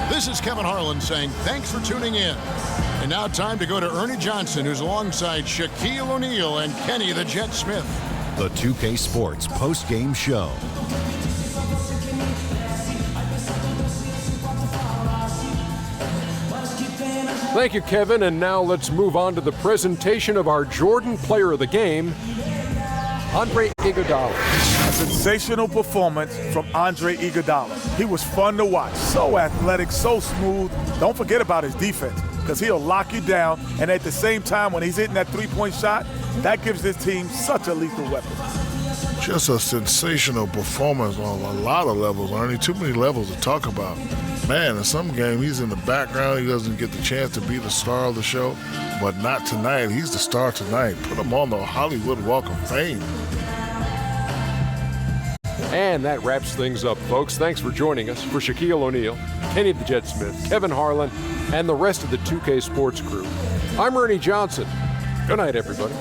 This is Kevin Harlan saying thanks for tuning in. And now time to go to Ernie Johnson, who's alongside Shaquille O'Neal and Kenny the Jet Smith. The 2K Sports post-game show. Thank you, Kevin. And now let's move on to the presentation of our Jordan Player of the Game, Andre Iguodala. A sensational performance from Andre Iguodala. He was fun to watch. So athletic, so smooth. Don't forget about his defense, because he'll lock you down. And at the same time, when he's hitting that three-point shot, that gives this team such a lethal weapon. Just a sensational performance on a lot of levels, Ernie. Too many levels to talk about. man, in some game he's in the background. He doesn't get the chance to be the star of the show, but not tonight. He's the star tonight. Put him on the Hollywood Walk of Fame. And that wraps things up, folks. Thanks for joining us. For Shaquille O'Neal, Kenny the Jet Smith, Kevin Harlan, and the rest of the 2K Sports crew, I'm Ernie Johnson. Good night, everybody.